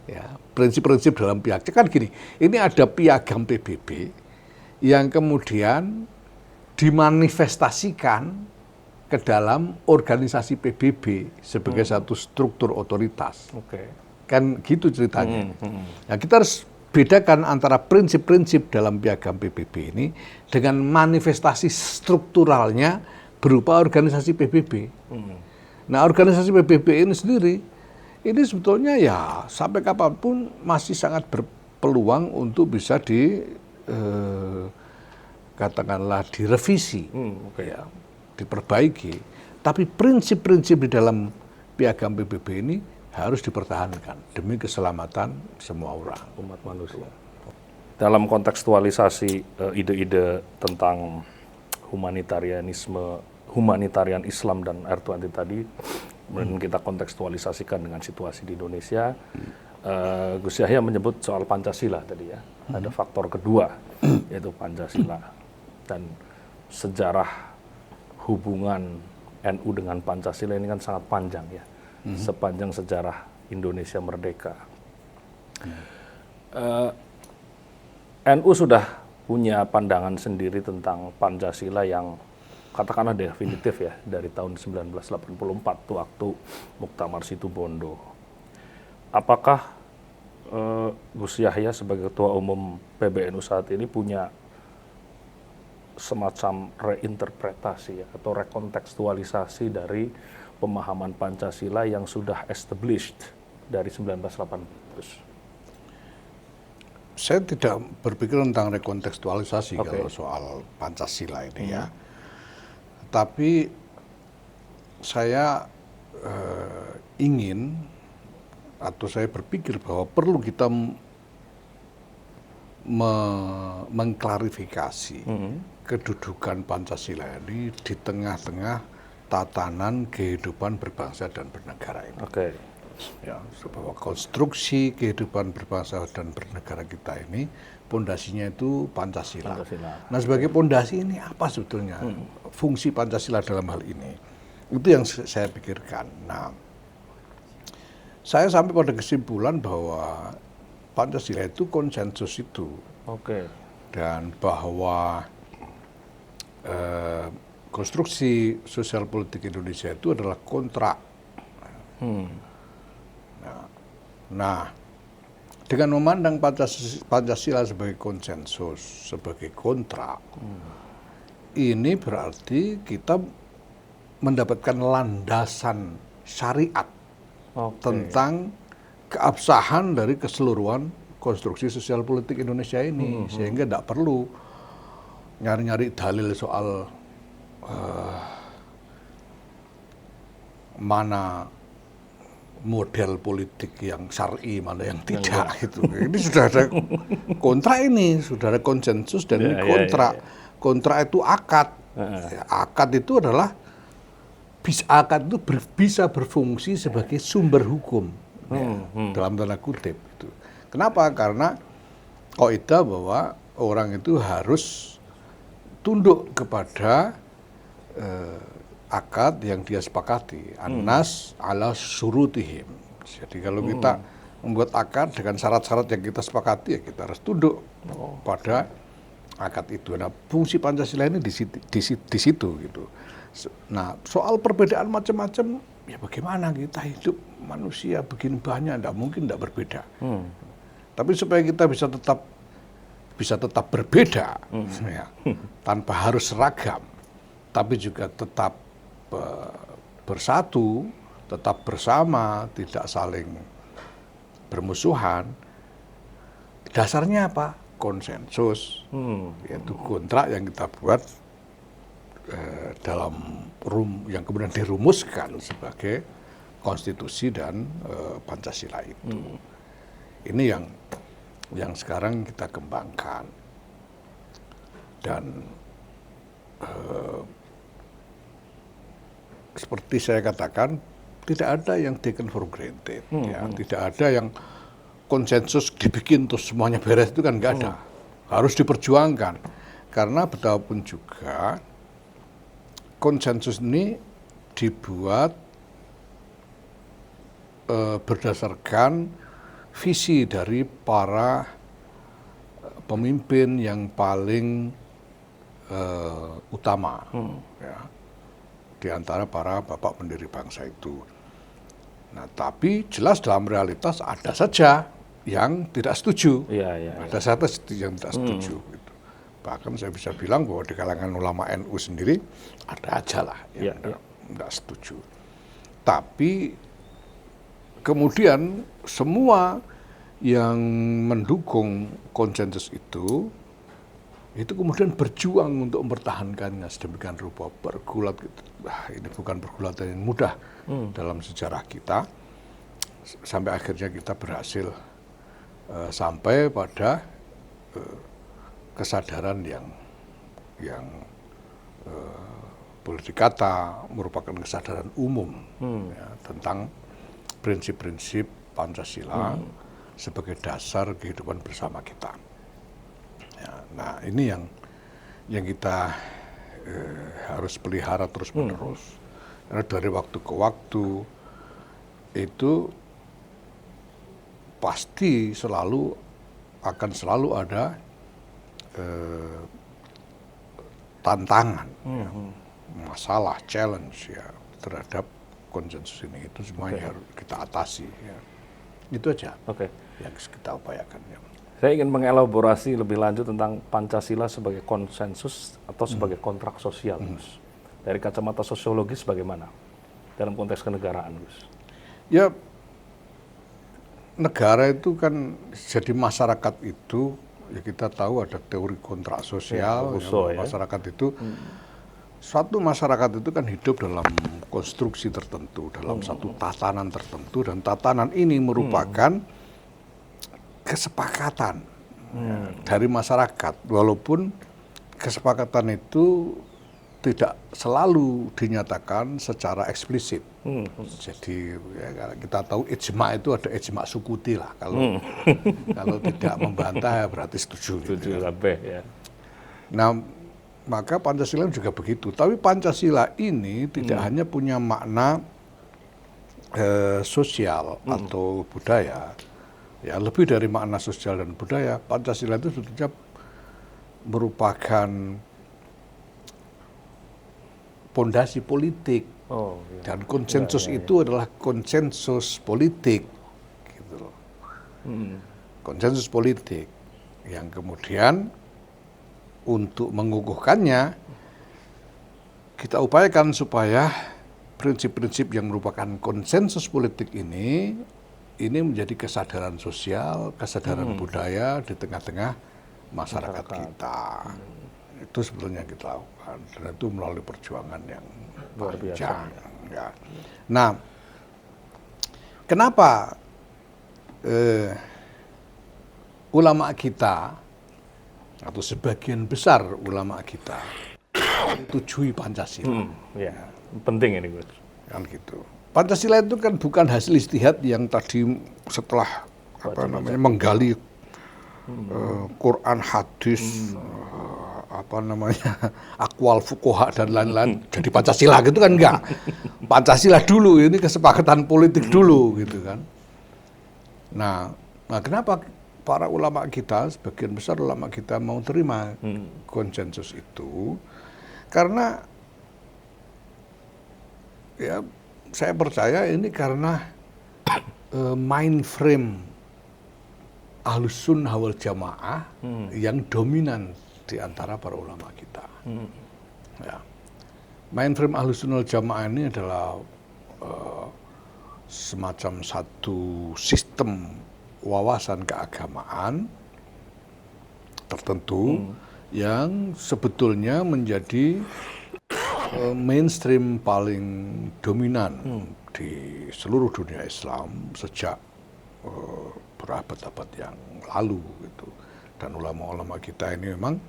ya, prinsip-prinsip dalam piagam kan gini. Ini ada piagam PBB yang kemudian dimanifestasikan ke dalam organisasi PBB sebagai satu struktur otoritas. Kan gitu ceritanya. Nah, kita harus bedakan antara prinsip-prinsip dalam piagam PBB ini dengan manifestasi strukturalnya berupa organisasi PBB. Nah, organisasi PBB ini sendiri, ini sebetulnya ya sampai kapanpun masih sangat berpeluang untuk bisa katakanlah direvisi, ya, diperbaiki. Tapi prinsip-prinsip di dalam piagam PBB ini harus dipertahankan demi keselamatan semua orang, umat manusia. Dalam kontekstualisasi ide-ide tentang humanitarian Islam dan R20 tadi, kemudian kita kontekstualisasikan dengan situasi di Indonesia, Gus Yahya menyebut soal Pancasila tadi ya. Ada faktor kedua, yaitu Pancasila. Dan sejarah hubungan NU dengan Pancasila ini kan sangat panjang ya. Sepanjang sejarah Indonesia merdeka. NU sudah punya pandangan sendiri tentang Pancasila yang katakanlah definitif ya, dari tahun 1984 tuh waktu Muktamar Situbondo. Apakah Gus Yahya sebagai Ketua Umum PBNU saat ini punya semacam reinterpretasi ya, atau rekontekstualisasi dari pemahaman Pancasila yang sudah established dari 1980? Saya tidak berpikir tentang rekontekstualisasi kalau soal Pancasila ini ya. Tapi saya ingin atau saya berpikir bahwa perlu kita mengklarifikasi kedudukan Pancasila ini di tengah-tengah tatanan kehidupan berbangsa dan bernegara ini. Ya, bahwa konstruksi kehidupan berbangsa dan bernegara kita ini pondasinya itu Pancasila. Nah, sebagai pondasi ini apa sebetulnya fungsi Pancasila dalam hal ini? Itu yang saya pikirkan. Nah, saya sampai pada kesimpulan bahwa Pancasila itu konsensus itu. Dan bahwa konstruksi sosial politik Indonesia itu adalah kontrak. Nah, dengan memandang Pancasila sebagai konsensus, sebagai kontrak, ini berarti kita mendapatkan landasan syariat tentang keabsahan dari keseluruhan konstruksi sosial politik Indonesia ini, sehingga tidak perlu nyari-nyari dalil soal mana model politik yang syar'i, mana yang tidak. Itu. Ini sudah ada kontrak ini, sudah ada konsensus dan ini kontrak. Kontrak itu akad. Ya, akad itu adalah akad itu bisa berfungsi sebagai sumber hukum, dalam tanda kutip. Gitu. Kenapa? Karena kaidah bahwa orang itu harus tunduk kepada akad yang dia sepakati, an-nas ala syurutihim. Jadi kalau kita membuat akad dengan syarat-syarat yang kita sepakati, ya kita harus tunduk pada akad itu. Nah, fungsi Pancasila ini di situ gitu. Nah, soal perbedaan macam-macam, ya bagaimana kita hidup manusia begini banyak, tidak mungkin tidak berbeda. Tapi supaya kita bisa tetap bisa tetap berbeda, ya, tanpa harus seragam, tapi juga tetap bersatu, tetap bersama, tidak saling bermusuhan. Dasarnya apa? Konsensus, yaitu kontrak yang kita buat dalam yang kemudian dirumuskan sebagai konstitusi dan Pancasila itu. Ini yang sekarang kita kembangkan, dan seperti saya katakan, tidak ada yang taken for granted, ya, tidak ada yang konsensus dibikin terus semuanya beres, itu kan nggak ada. Harus diperjuangkan, karena betapapun juga konsensus ini dibuat berdasarkan visi dari para pemimpin yang paling utama, ya, di antara para bapak pendiri bangsa itu. Nah, tapi jelas dalam realitas ada saja yang tidak setuju. Ada saja yang tidak setuju. Gitu. Bahkan saya bisa bilang bahwa di kalangan ulama NU sendiri ada aja lah yang tidak setuju. Tapi kemudian semua yang mendukung konsensus itu kemudian berjuang untuk mempertahankannya sedemikian rupa, bergulat gitu. Ini bukan pergulatan yang mudah dalam sejarah kita, sampai akhirnya kita berhasil sampai pada kesadaran yang boleh dikata merupakan kesadaran umum, ya, tentang prinsip-prinsip Pancasila sebagai dasar kehidupan bersama kita. Ya, nah, ini yang kita harus pelihara terus-menerus. Karena dari waktu ke waktu itu pasti akan selalu ada tantangan, ya, masalah, challenge, ya, terhadap konsensus ini. Itu semuanya harus kita atasi. Ya. Itu aja yang kita upayakan. Ya. Saya ingin mengelaborasi lebih lanjut tentang Pancasila sebagai konsensus atau sebagai kontrak sosial, Gus. Dari kacamata sosiologis bagaimana dalam konteks kenegaraan, Gus? Ya, negara itu kan jadi masyarakat itu, ya kita tahu ada teori kontrak sosial, masyarakat itu suatu masyarakat itu kan hidup dalam konstruksi tertentu, dalam satu tatanan tertentu, dan tatanan ini merupakan kesepakatan dari masyarakat, walaupun kesepakatan itu tidak selalu dinyatakan secara eksplisit. Jadi ya, kita tahu ijma itu ada ijma sukuti lah, kalau tidak membantah berarti setuju. Setuju, ya. Nah, maka Pancasila juga begitu. Tapi Pancasila ini tidak hanya punya makna sosial atau budaya. Ya, lebih dari makna sosial dan budaya, Pancasila itu sebetulnya merupakan pondasi politik. Dan konsensus itu adalah konsensus politik, gitu loh. Konsensus politik yang kemudian untuk mengukuhkannya kita upayakan supaya prinsip-prinsip yang merupakan konsensus politik ini menjadi kesadaran sosial, kesadaran budaya di tengah-tengah masyarakat kita. Itu sebetulnya kita lakukan, dan itu melalui perjuangan yang luar biasa. Ya. Nah, kenapa ulama kita atau sebagian besar ulama kita menyetujui Pancasila? Ya, penting ini, Gus. Kan gitu. Pancasila itu kan bukan hasil ijtihad yang tadi setelah menggali Quran, hadis, akwal fuqaha dan lain-lain jadi Pancasila gitu kan, enggak. Pancasila dulu, ini kesepakatan politik dulu gitu kan. Nah, kenapa para ulama kita, sebagian besar ulama kita mau terima konsensus itu? Karena ya saya percaya ini karena mind frame Ahlus Sunnah wal Jamaah yang dominan di antara para ulama kita. Ya. Mainframe Ahlus Sunnah wal Jamaah ini adalah semacam satu sistem wawasan keagamaan tertentu yang sebetulnya menjadi mainstream paling dominan di seluruh dunia Islam sejak berabad-abad yang lalu gitu. Dan ulama-ulama kita ini memang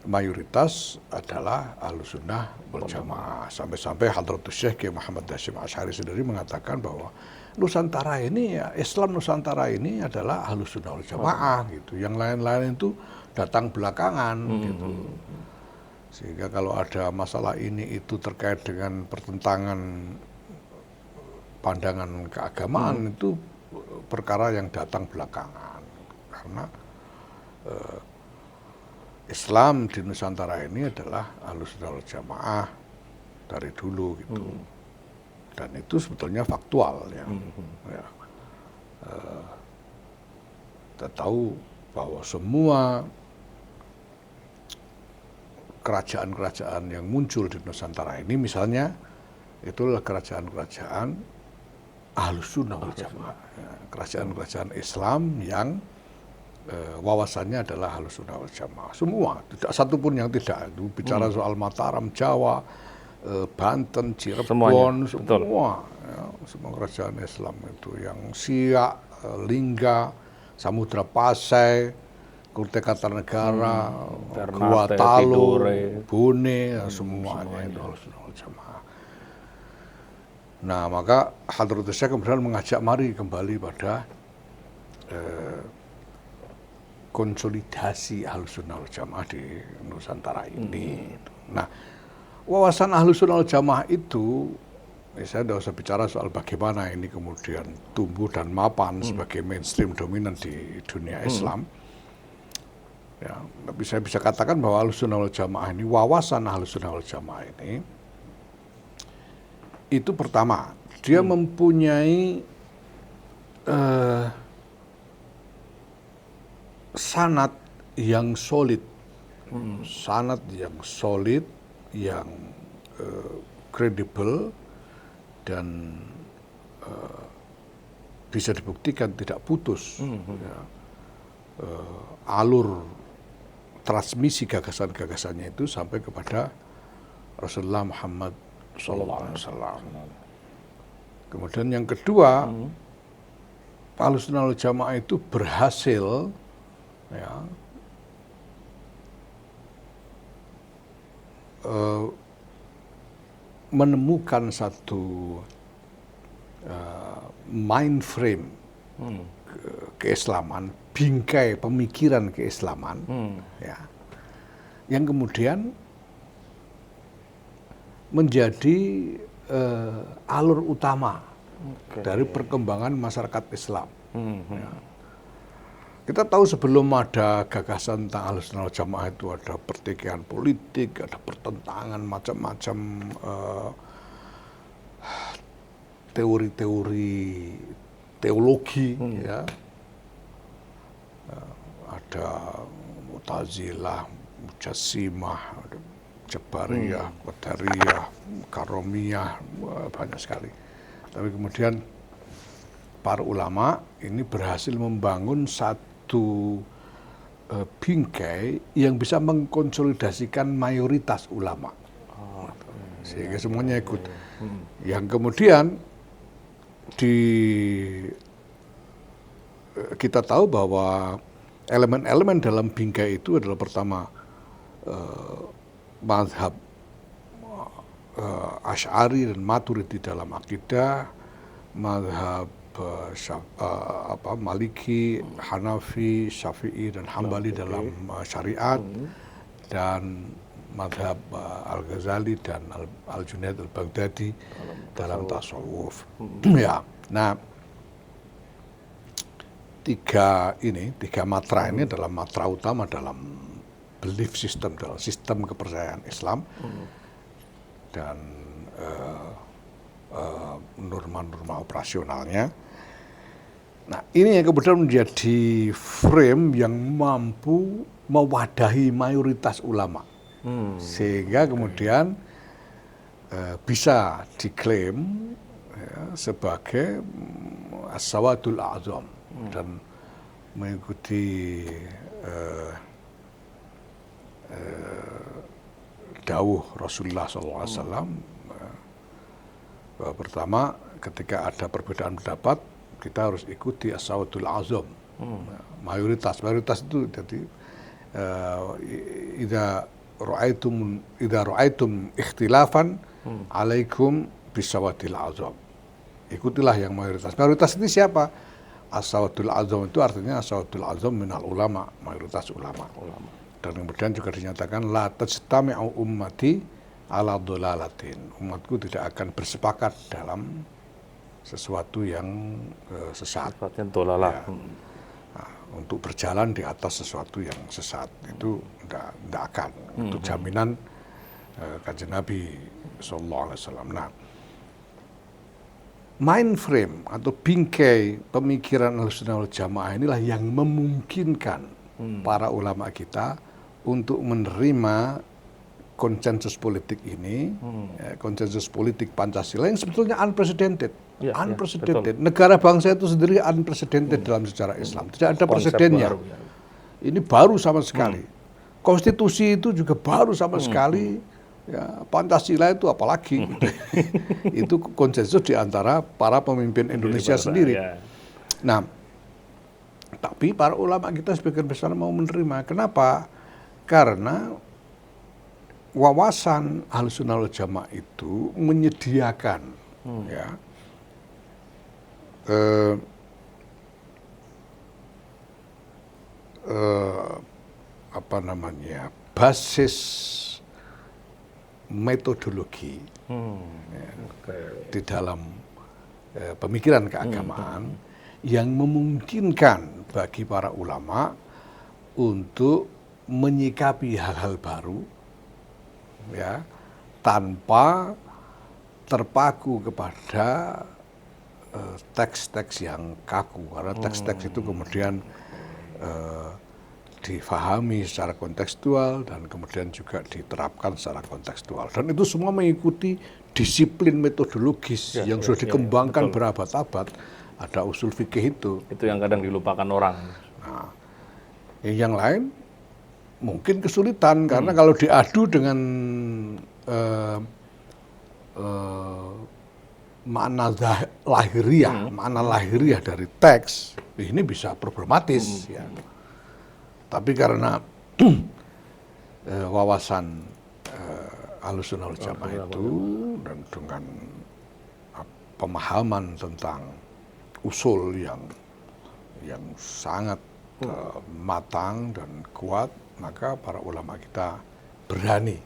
mayoritas adalah Ahlus Sunnah wal Jamaah. Sampai-sampai Hadratus Syekh Kiai Muhammad Hasyim Asy'ari sendiri mengatakan bahwa Nusantara ini, ya, Islam Nusantara ini adalah Ahlus Sunnah wal Jamaah gitu. Yang lain-lain itu datang belakangan gitu. Sehingga kalau ada masalah ini itu terkait dengan pertentangan pandangan keagamaan itu perkara yang datang belakangan. Karena Islam di Nusantara ini adalah Ahlus Sunnah wal Jamaah dari dulu gitu. Dan itu sebetulnya faktual ya. Ya. Kita tahu bahwa semua kerajaan-kerajaan yang muncul di Nusantara ini misalnya itulah kerajaan-kerajaan Ahlus Sunnah wal Jamaah. Ya, kerajaan-kerajaan Islam yang wawasannya adalah Ahlus Sunnah wal Jamaah. Semua, tidak satu pun yang tidak. Itu bicara soal Mataram, Jawa, Banten, Cirebon, semua. Ya, semua kerajaan Islam itu yang Siak, Lingga, Samudra Pasai, Kutai Kartanegara, Gua Talo, Bone, semuanya itu Ahlus Sunnah wal Jamaah. Nah, maka Hadratus Syekh kemudian mengajak mari kembali pada konsolidasi Ahlus Sunnah wal Jamaah di Nusantara ini. Nah, wawasan Ahlus Sunnah wal Jamaah itu, saya tidak usah bicara soal bagaimana ini kemudian tumbuh dan mapan sebagai mainstream dominan di dunia Islam. Ya, tapi saya bisa katakan bahwa Ahlus Sunnah wal Jamaah ini, wawasan Ahlus Sunnah wal Jamaah ini, itu pertama, dia mempunyai sanad yang solid, sanad yang solid, yang kredibel dan bisa dibuktikan tidak putus. Ya. Alur transmisi gagasan-gagasannya itu sampai kepada Rasulullah Muhammad SAW. Kemudian yang kedua, Ahlus Sunnah wal Jamaah itu berhasil ya, menemukan satu mind frame keislaman, bingkai pemikiran keislaman, ya, yang kemudian menjadi alur utama dari perkembangan masyarakat Islam. Ya. Kita tahu sebelum ada gagasan tentang Ahlus Sunnah wal Jamaah itu ada pertikaian politik, ada pertentangan macam-macam teori-teori teologi, ya. Ada Mu'tazilah, Mujassimah, Jabariyah, Qadariyah, Karomiyah, banyak sekali. Tapi kemudian para ulama ini berhasil membangun satu bingkai yang bisa mengkonsolidasikan mayoritas ulama. Sehingga semuanya ikut. Yang kemudian kita tahu bahwa elemen-elemen dalam bingkai itu adalah pertama mazhab Asy'ari dan Maturidi dalam akidah, mazhab Maliki, Hanafi, Syafi'i dan Hambali dalam syariat, dan mazhab Al-Ghazali dan Al-Junaid Al-Baghdadi dalam tasawuf. Ya, nah tiga matra ini adalah matra utama dalam belief system, dalam sistem kepercayaan Islam, dan norma-norma operasionalnya. Nah, ini yang kemudian menjadi frame yang mampu mewadahi mayoritas ulama. Sehingga kemudian bisa diklaim ya, sebagai as-sawadul a'zam dan mengikuti dawuh Rasulullah SAW. Pertama, ketika ada perbedaan pendapat, kita harus ikuti as-sawadul a'zam. Mayoritas itu jadi idza ra'aitum ikhtilafan alaikum bisawadil a'zam. Ikutilah yang mayoritas. Mayoritas ini siapa? As-sawadul a'zam itu artinya as-sawadul a'zam minal ulama, mayoritas ulama. Dan kemudian juga dinyatakan la tajtami'u ummati ala dhalalatin. Umatku tidak akan bersepakat dalam sesuatu yang sesat. Sifatnya dolalah. Ya. Nah, untuk berjalan di atas sesuatu yang sesat itu tidak akan. Itu jaminan Kanjeng Nabi sallallahu alaihi wasallam. Nah, mindframe atau bingkai pemikiran Ahlussunnah wal Jamaah inilah yang memungkinkan para ulama kita untuk menerima konsensus politik ini, konsensus politik Pancasila yang sebetulnya unprecedented. Ya, Unprecedented. Negara bangsa itu sendiri unprecedented dalam sejarah Islam. Tidak ada presidennya. Baru, ya. Ini baru sama sekali. Konstitusi itu juga baru sama sekali. Ya, Pancasila itu apalagi. Itu konsensus di antara para pemimpin Indonesia sendiri. Ya. Nah, tapi para ulama kita sebagian besar mau menerima. Kenapa? Karena wawasan Ahlussunnah wal Jamaah itu menyediakan ya basis metodologi di dalam pemikiran keagamaan yang memungkinkan bagi para ulama untuk menyikapi hal-hal baru ya tanpa terpaku kepada teks-teks yang kaku, karena teks-teks itu kemudian difahami secara kontekstual dan kemudian juga diterapkan secara kontekstual, dan itu semua mengikuti disiplin metodologis yang sudah dikembangkan berabad-abad. Ada usul fikih itu yang kadang dilupakan orang. Nah, yang lain mungkin kesulitan karena kalau diadu dengan makna lahiriah dari teks ini bisa problematis ya. Tapi karena wawasan Ahlussunnah wal Jamaah itu dan dengan pemahaman tentang usul yang sangat matang dan kuat, maka para ulama kita berani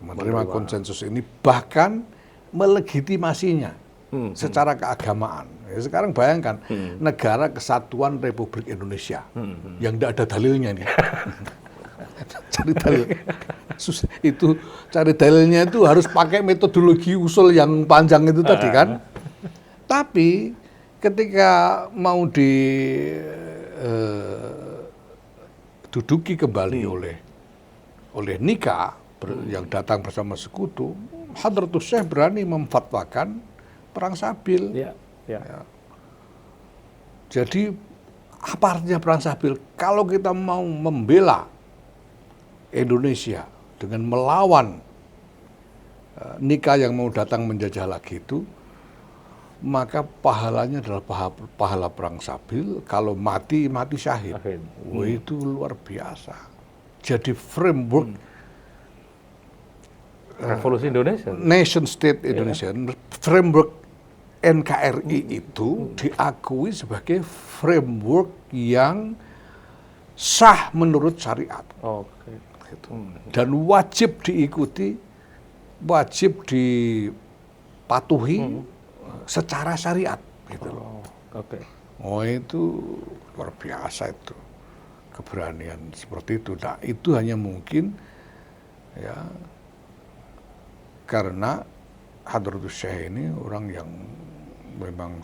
menerima konsensus ini, bahkan melegitimasinya secara keagamaan. Ya, sekarang bayangkan negara kesatuan Republik Indonesia yang tidak ada dalilnya nih. Cari dalil itu, cari dalilnya itu harus pakai metodologi usul yang panjang itu tadi kan. Tapi ketika mau diduduki kembali oleh Nika yang datang bersama sekutu, Hadratus Syekh berani memfatwakan perang Sabil. Ya. Ya. Jadi apa artinya perang Sabil? Kalau kita mau membela Indonesia dengan melawan Nika yang mau datang menjajah lagi itu, maka pahalanya adalah pahala perang Sabil. Kalau mati syahid. Wah, itu luar biasa. Jadi framework Revolusi Indonesia, nation state Indonesia, framework NKRI itu diakui sebagai framework yang sah menurut syariat. Dan wajib diikuti, wajib dipatuhi secara syariat gitu loh. Oh, itu luar biasa itu keberanian seperti itu. Nah, itu hanya mungkin ya karena Hadratus Syekh ini orang yang memang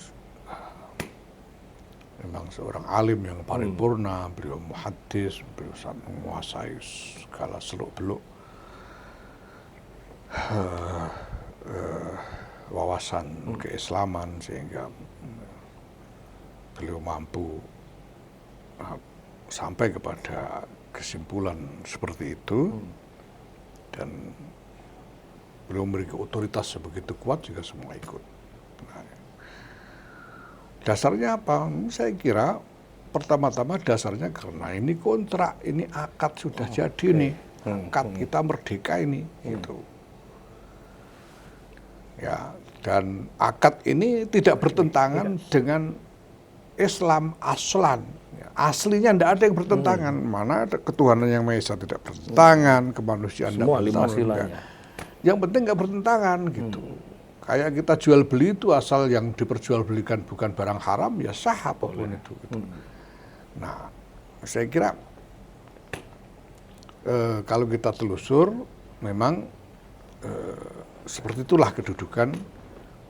memang seorang alim yang paripurna, beliau muhaddis, beliau sangat menguasai segala seluk-beluk wawasan keislaman, sehingga beliau mampu sampai kepada kesimpulan seperti itu, dan beliau memiliki otoritas sebegitu kuat juga semua ikut. Nah, dasarnya apa? Saya kira pertama-tama dasarnya karena ini kontrak, ini akad sudah jadi nih, akad kita merdeka ini, gitu. Ya, dan akad ini tidak bertentangan dengan Islam aslan. Aslinya tidak ada yang bertentangan. Mana ada ketuhanan yang Maha Esa tidak bertentangan, kemanusiaan semua tidak 5 silanya. Yang penting nggak bertentangan gitu. Kayak kita jual beli itu asal yang diperjualbelikan bukan barang haram, ya sah apapun itu. Gitu. Nah, saya kira kalau kita telusur, memang seperti itulah kedudukan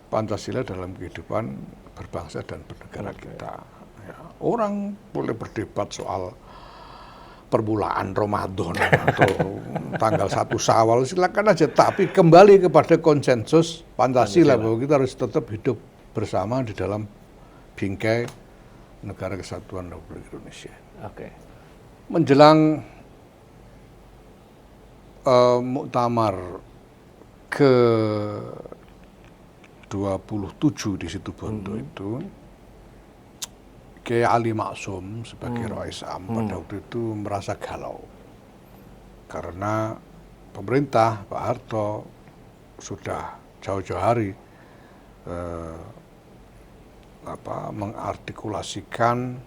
Pancasila dalam kehidupan berbangsa dan bernegara kita. Ya, orang boleh berdebat soal permulaan Ramadan atau tanggal 1 Syawal, silakan aja. Tapi kembali kepada konsensus Pancasila bahwa kita harus tetap hidup bersama di dalam bingkai Negara Kesatuan Republik Indonesia. Oke. Menjelang muktamar ke 27 di Situbondo itu, Kiai Ali Maksum sebagai Rais Am pada waktu itu merasa galau karena pemerintah Pak Harto sudah jauh-jauh hari mengartikulasikan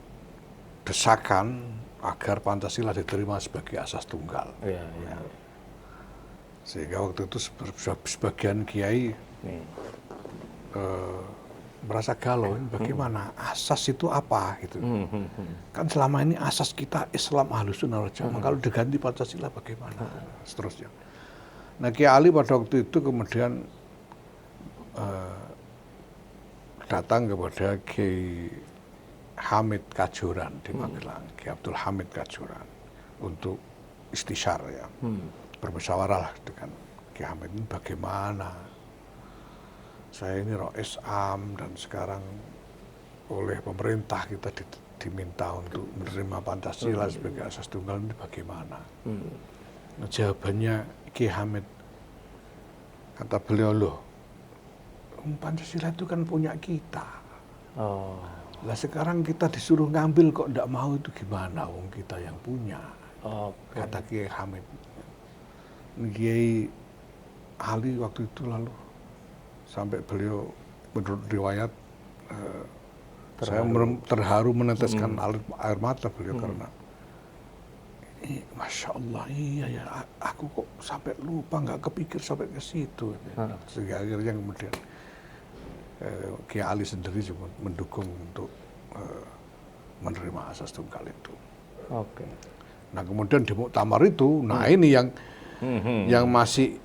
desakan agar Pancasila diterima sebagai asas tunggal. Iya, iya. Sehingga waktu itu sebagian kiai merasa galau, bagaimana asas itu apa gitu. Kan selama ini asas kita Islam Ahlussunnah wal Jamaah, kalau diganti Pancasila bagaimana, seterusnya. Nah, Kiai Ali pada waktu itu kemudian datang kepada Kiai Hamid Kajuran di Magelang, Kiai Abdul Hamid Kajuran, untuk istisyar, ya, bermusyawarah dengan Kiai Hamid, ini bagaimana, saya ini Rais Am dan sekarang oleh pemerintah kita diminta untuk menerima Pancasila sebagai asas tunggal, ini bagaimana? Nah, jawabannya Kiai Hamid, kata beliau, loh, Pancasila itu kan punya kita. Lah sekarang kita disuruh ngambil kok tidak mau, itu gimana? Wong kita yang punya. Kata Kiai Hamid. Kiai Ali waktu itu lalu sampai beliau menurut riwayat saya terharu meneteskan air mata beliau karena Masya Allah, iya ya, aku kok sampai lupa, nggak kepikir sampai ke situ. Sehingga akhirnya kemudian Kiai Ali sendiri juga mendukung untuk menerima asas tunggal itu. Nah, kemudian di muktamar itu, nah ini yang masih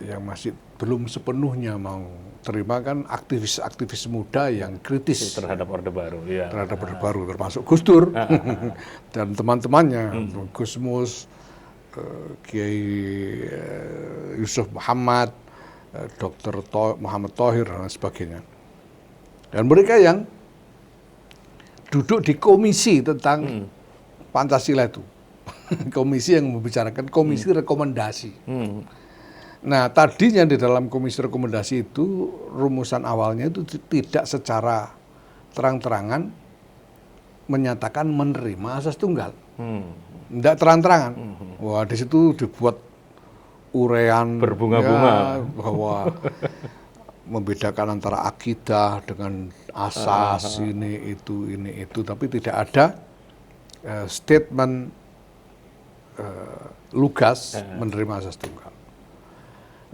yang masih belum sepenuhnya mau terima, kan aktivis-aktivis muda yang kritis terhadap Orde Baru, ya. Terhadap Orde Baru, termasuk Gus Dur dan teman-temannya, Gus Mus, Kiai Yusuf Muhammad, Dr. Muhammad Thohir dan sebagainya. Dan mereka yang duduk di komisi tentang Pancasila itu, komisi yang membicarakan komisi rekomendasi. Nah, tadinya di dalam komisi rekomendasi itu rumusan awalnya itu tidak secara terang-terangan menyatakan menerima asas tunggal, tidak terang-terangan. Wah, di situ dibuat urean berbunga-bunga, ya, bahwa membedakan antara akidah dengan asas, ini itu, tapi tidak ada statement lugas menerima asas tunggal.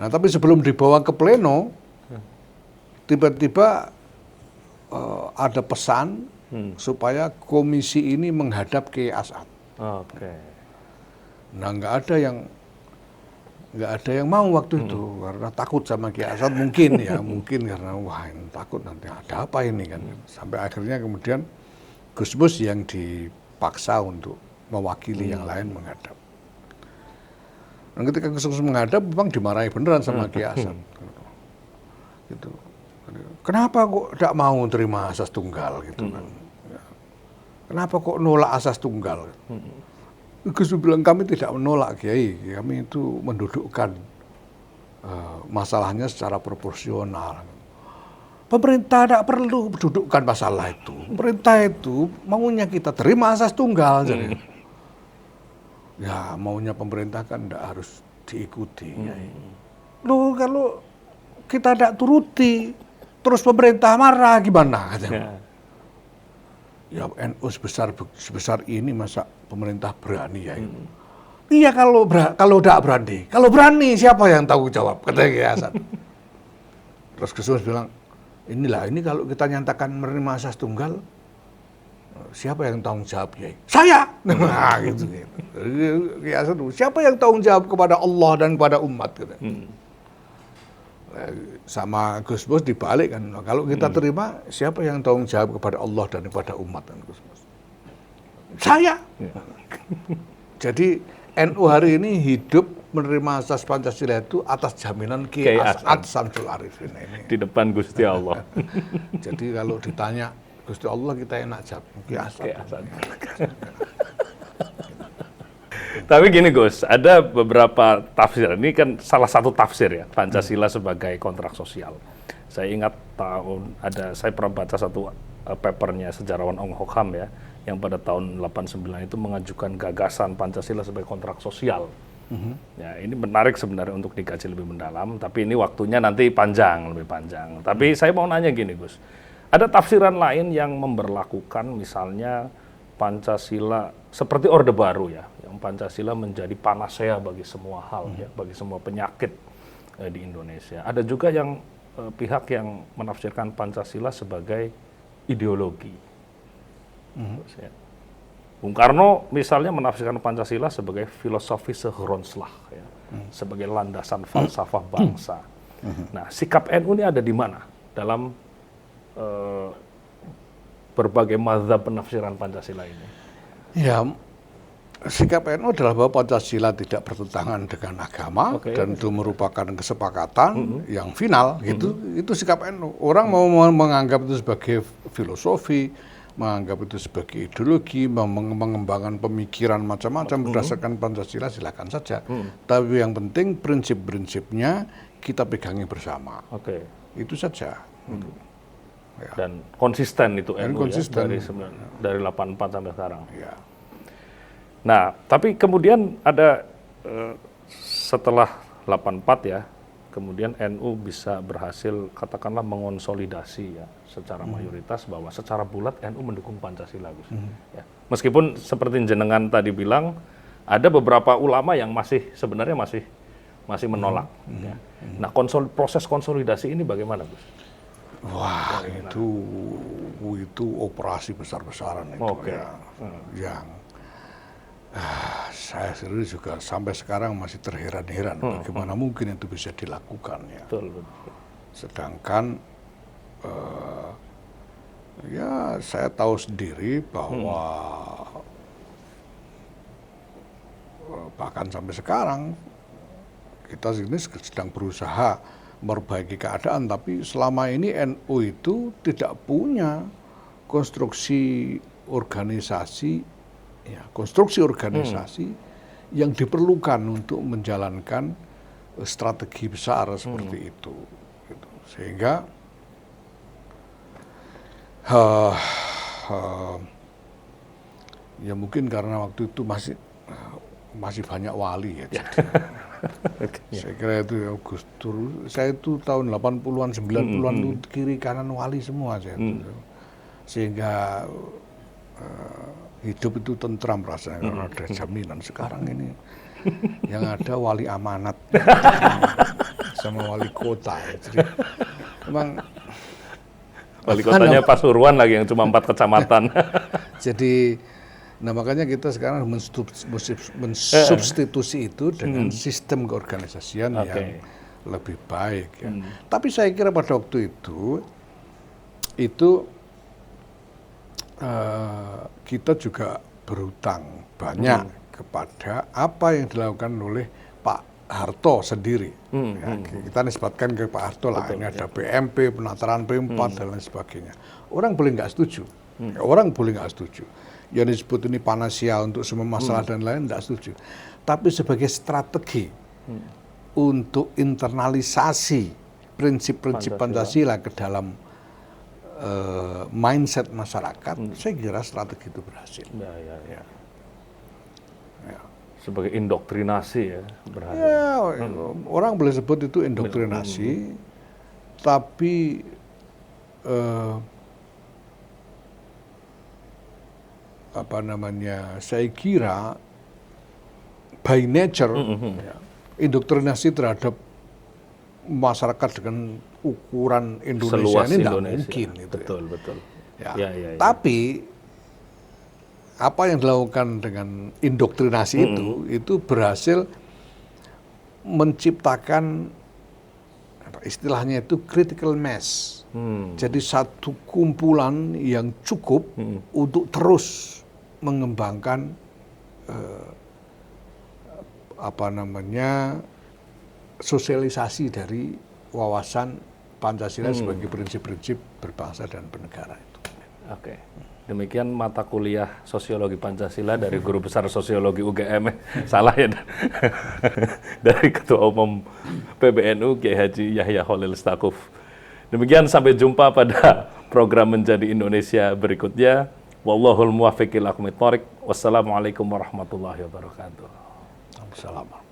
Nah, tapi sebelum dibawa ke pleno, tiba-tiba ada pesan supaya komisi ini menghadap ke As'ad. Nah, nggak ada yang nggak ada yang mau waktu itu karena takut sama Kiai Asad mungkin ya, mungkin karena wah ini takut nanti ada apa ini kan. Sampai akhirnya kemudian Gus Mus yang dipaksa untuk mewakili yang lain menghadap. Dan ketika Gus Mus menghadap memang dimarahi beneran sama Kiai Asad. Gitu. Kenapa kok tidak mau terima asas tunggal gitu kan? Kenapa kok nolak asas tunggal? Gus bilang kami tidak menolak Kiai, kami itu mendudukkan masalahnya secara proporsional. Pemerintah tidak perlu mendudukkan masalah itu. Pemerintah itu maunya kita terima asas tunggal. Jadi. Ya maunya pemerintah kan tidak harus diikuti. Loh kalau kita tidak turuti, terus pemerintah marah gimana? Ya NU sebesar ini masa pemerintah berani ya? Iya kalau tidak berani, kalau berani siapa yang tanggung jawab? Kata Kiai Hasan. Terus Gus Mus bilang, ini kalau kita nyatakan menerima asas tunggal, siapa yang tanggung jawab Kiai? Saya. Nah, gitu. Kiai Hasan, siapa yang tanggung jawab kepada Allah dan kepada umat? Gitu. Sama Gus Mus dibalik kan, kalau kita terima siapa yang tanggung jawab kepada Allah dan kepada umat kan Gus Mus? Saya. Jadi NU hari ini hidup menerima asas Pancasila itu atas jaminan Kiai As'ad Syamsul Arifin ini. Di depan Gusti Allah. Jadi kalau ditanya Gusti Allah kita enak jawab Kiai As'ad. Tapi gini Gus, ada beberapa tafsir. Ini kan salah satu tafsir ya, Pancasila sebagai kontrak sosial. Saya ingat saya pernah baca satu papernya sejarawan Ong Hok Ham ya, yang pada tahun 89 itu mengajukan gagasan Pancasila sebagai kontrak sosial. Ya, ini menarik sebenarnya untuk dikaji lebih mendalam, tapi ini waktunya nanti lebih panjang. Tapi saya mau nanya gini Gus, ada tafsiran lain yang memberlakukan misalnya Pancasila seperti Orde Baru ya, yang Pancasila menjadi panacea bagi semua hal ya, bagi semua penyakit di Indonesia. Ada juga yang pihak yang menafsirkan Pancasila sebagai ideologi. Bung Karno misalnya menafsirkan Pancasila sebagai filosofi segrondslag ya, sebagai landasan falsafah bangsa. Nah, sikap NU ini ada di mana dalam berbagai mazhab penafsiran Pancasila ini? Ya, sikap NU adalah bahwa Pancasila tidak bertentangan dengan agama dan itu merupakan kesepakatan yang final gitu. Itu sikap NU. Orang mau menganggap itu sebagai filosofi, menganggap itu sebagai ideologi, mengembangkan pemikiran macam-macam berdasarkan Pancasila silakan saja. Tapi yang penting prinsip-prinsipnya kita pegangi bersama. Itu saja. Ya. Dan konsisten itu NU konsisten. Ya, dari 84 sampai sekarang. Ya. Nah, tapi kemudian ada setelah 84 ya, kemudian NU bisa berhasil katakanlah mengonsolidasi ya secara mayoritas bahwa secara bulat NU mendukung Pancasila, Gus. Ya. Meskipun seperti jenengan tadi bilang, ada beberapa ulama yang sebenarnya masih menolak. Ya. Nah, proses konsolidasi ini bagaimana, Gus? Wah, itu operasi besar-besaran itu ya, yang saya sendiri juga sampai sekarang masih terheran-heran bagaimana mungkin itu bisa dilakukan ya. Betul. Sedangkan ya saya tahu sendiri bahwa bahkan sampai sekarang kita ini sedang berusaha memperbaiki keadaan, tapi selama ini NU itu tidak punya konstruksi organisasi yang diperlukan untuk menjalankan strategi besar seperti itu. Gitu. Sehingga ya mungkin karena waktu itu masih banyak wali ya. Saya kira itu ya Gus Dur, saya itu tahun 80-an, 90-an itu kiri kanan wali semua saya itu. Sehingga hidup itu tentram rasanya karena ada jaminan. Sekarang ini yang ada wali amanat sama wali kota. Jadi memang wali kotanya Pasuruan lagi yang cuma 4 kecamatan. Jadi Nah makanya kita sekarang mensubstitusi itu dengan sistem keorganisasian yang lebih baik. Ya. Tapi saya kira pada waktu itu kita juga berhutang banyak kepada apa yang dilakukan oleh Pak Harto sendiri. Ya, kita nisbatkan ke Pak Harto lah. Ini ada PMP, penataran P4 dan lain sebagainya. Orang boleh nggak setuju. Orang boleh nggak setuju. Yang disebut ini panasia untuk semua masalah dan lain nggak setuju. Tapi sebagai strategi untuk internalisasi prinsip-prinsip Pancasila ke dalam mindset masyarakat, saya kira strategi itu berhasil. Ya. Sebagai indoktrinasi ya berhasil. Ya, orang boleh sebut itu indoktrinasi, tapi saya kira by nature indoktrinasi terhadap masyarakat dengan ukuran Indonesia ini tidak mungkin. Betul. Ya. Tapi apa yang dilakukan dengan indoktrinasi itu berhasil menciptakan istilahnya itu critical mass. Jadi satu kumpulan yang cukup untuk terus mengembangkan sosialisasi dari wawasan Pancasila sebagai prinsip-prinsip berbangsa dan bernegara itu. Oke. Demikian mata kuliah Sosiologi Pancasila dari Guru Besar Sosiologi UGM. Salah ya. Dari Ketua Umum PBNU Kiai Haji Yahya Khalil Stakuf. Demikian, sampai jumpa pada program Menjadi Indonesia berikutnya. Wallahul muwaffiq ila aqwamit thoriq. Wassalamualaikum warahmatullahi wabarakatuh. Assalamualaikum.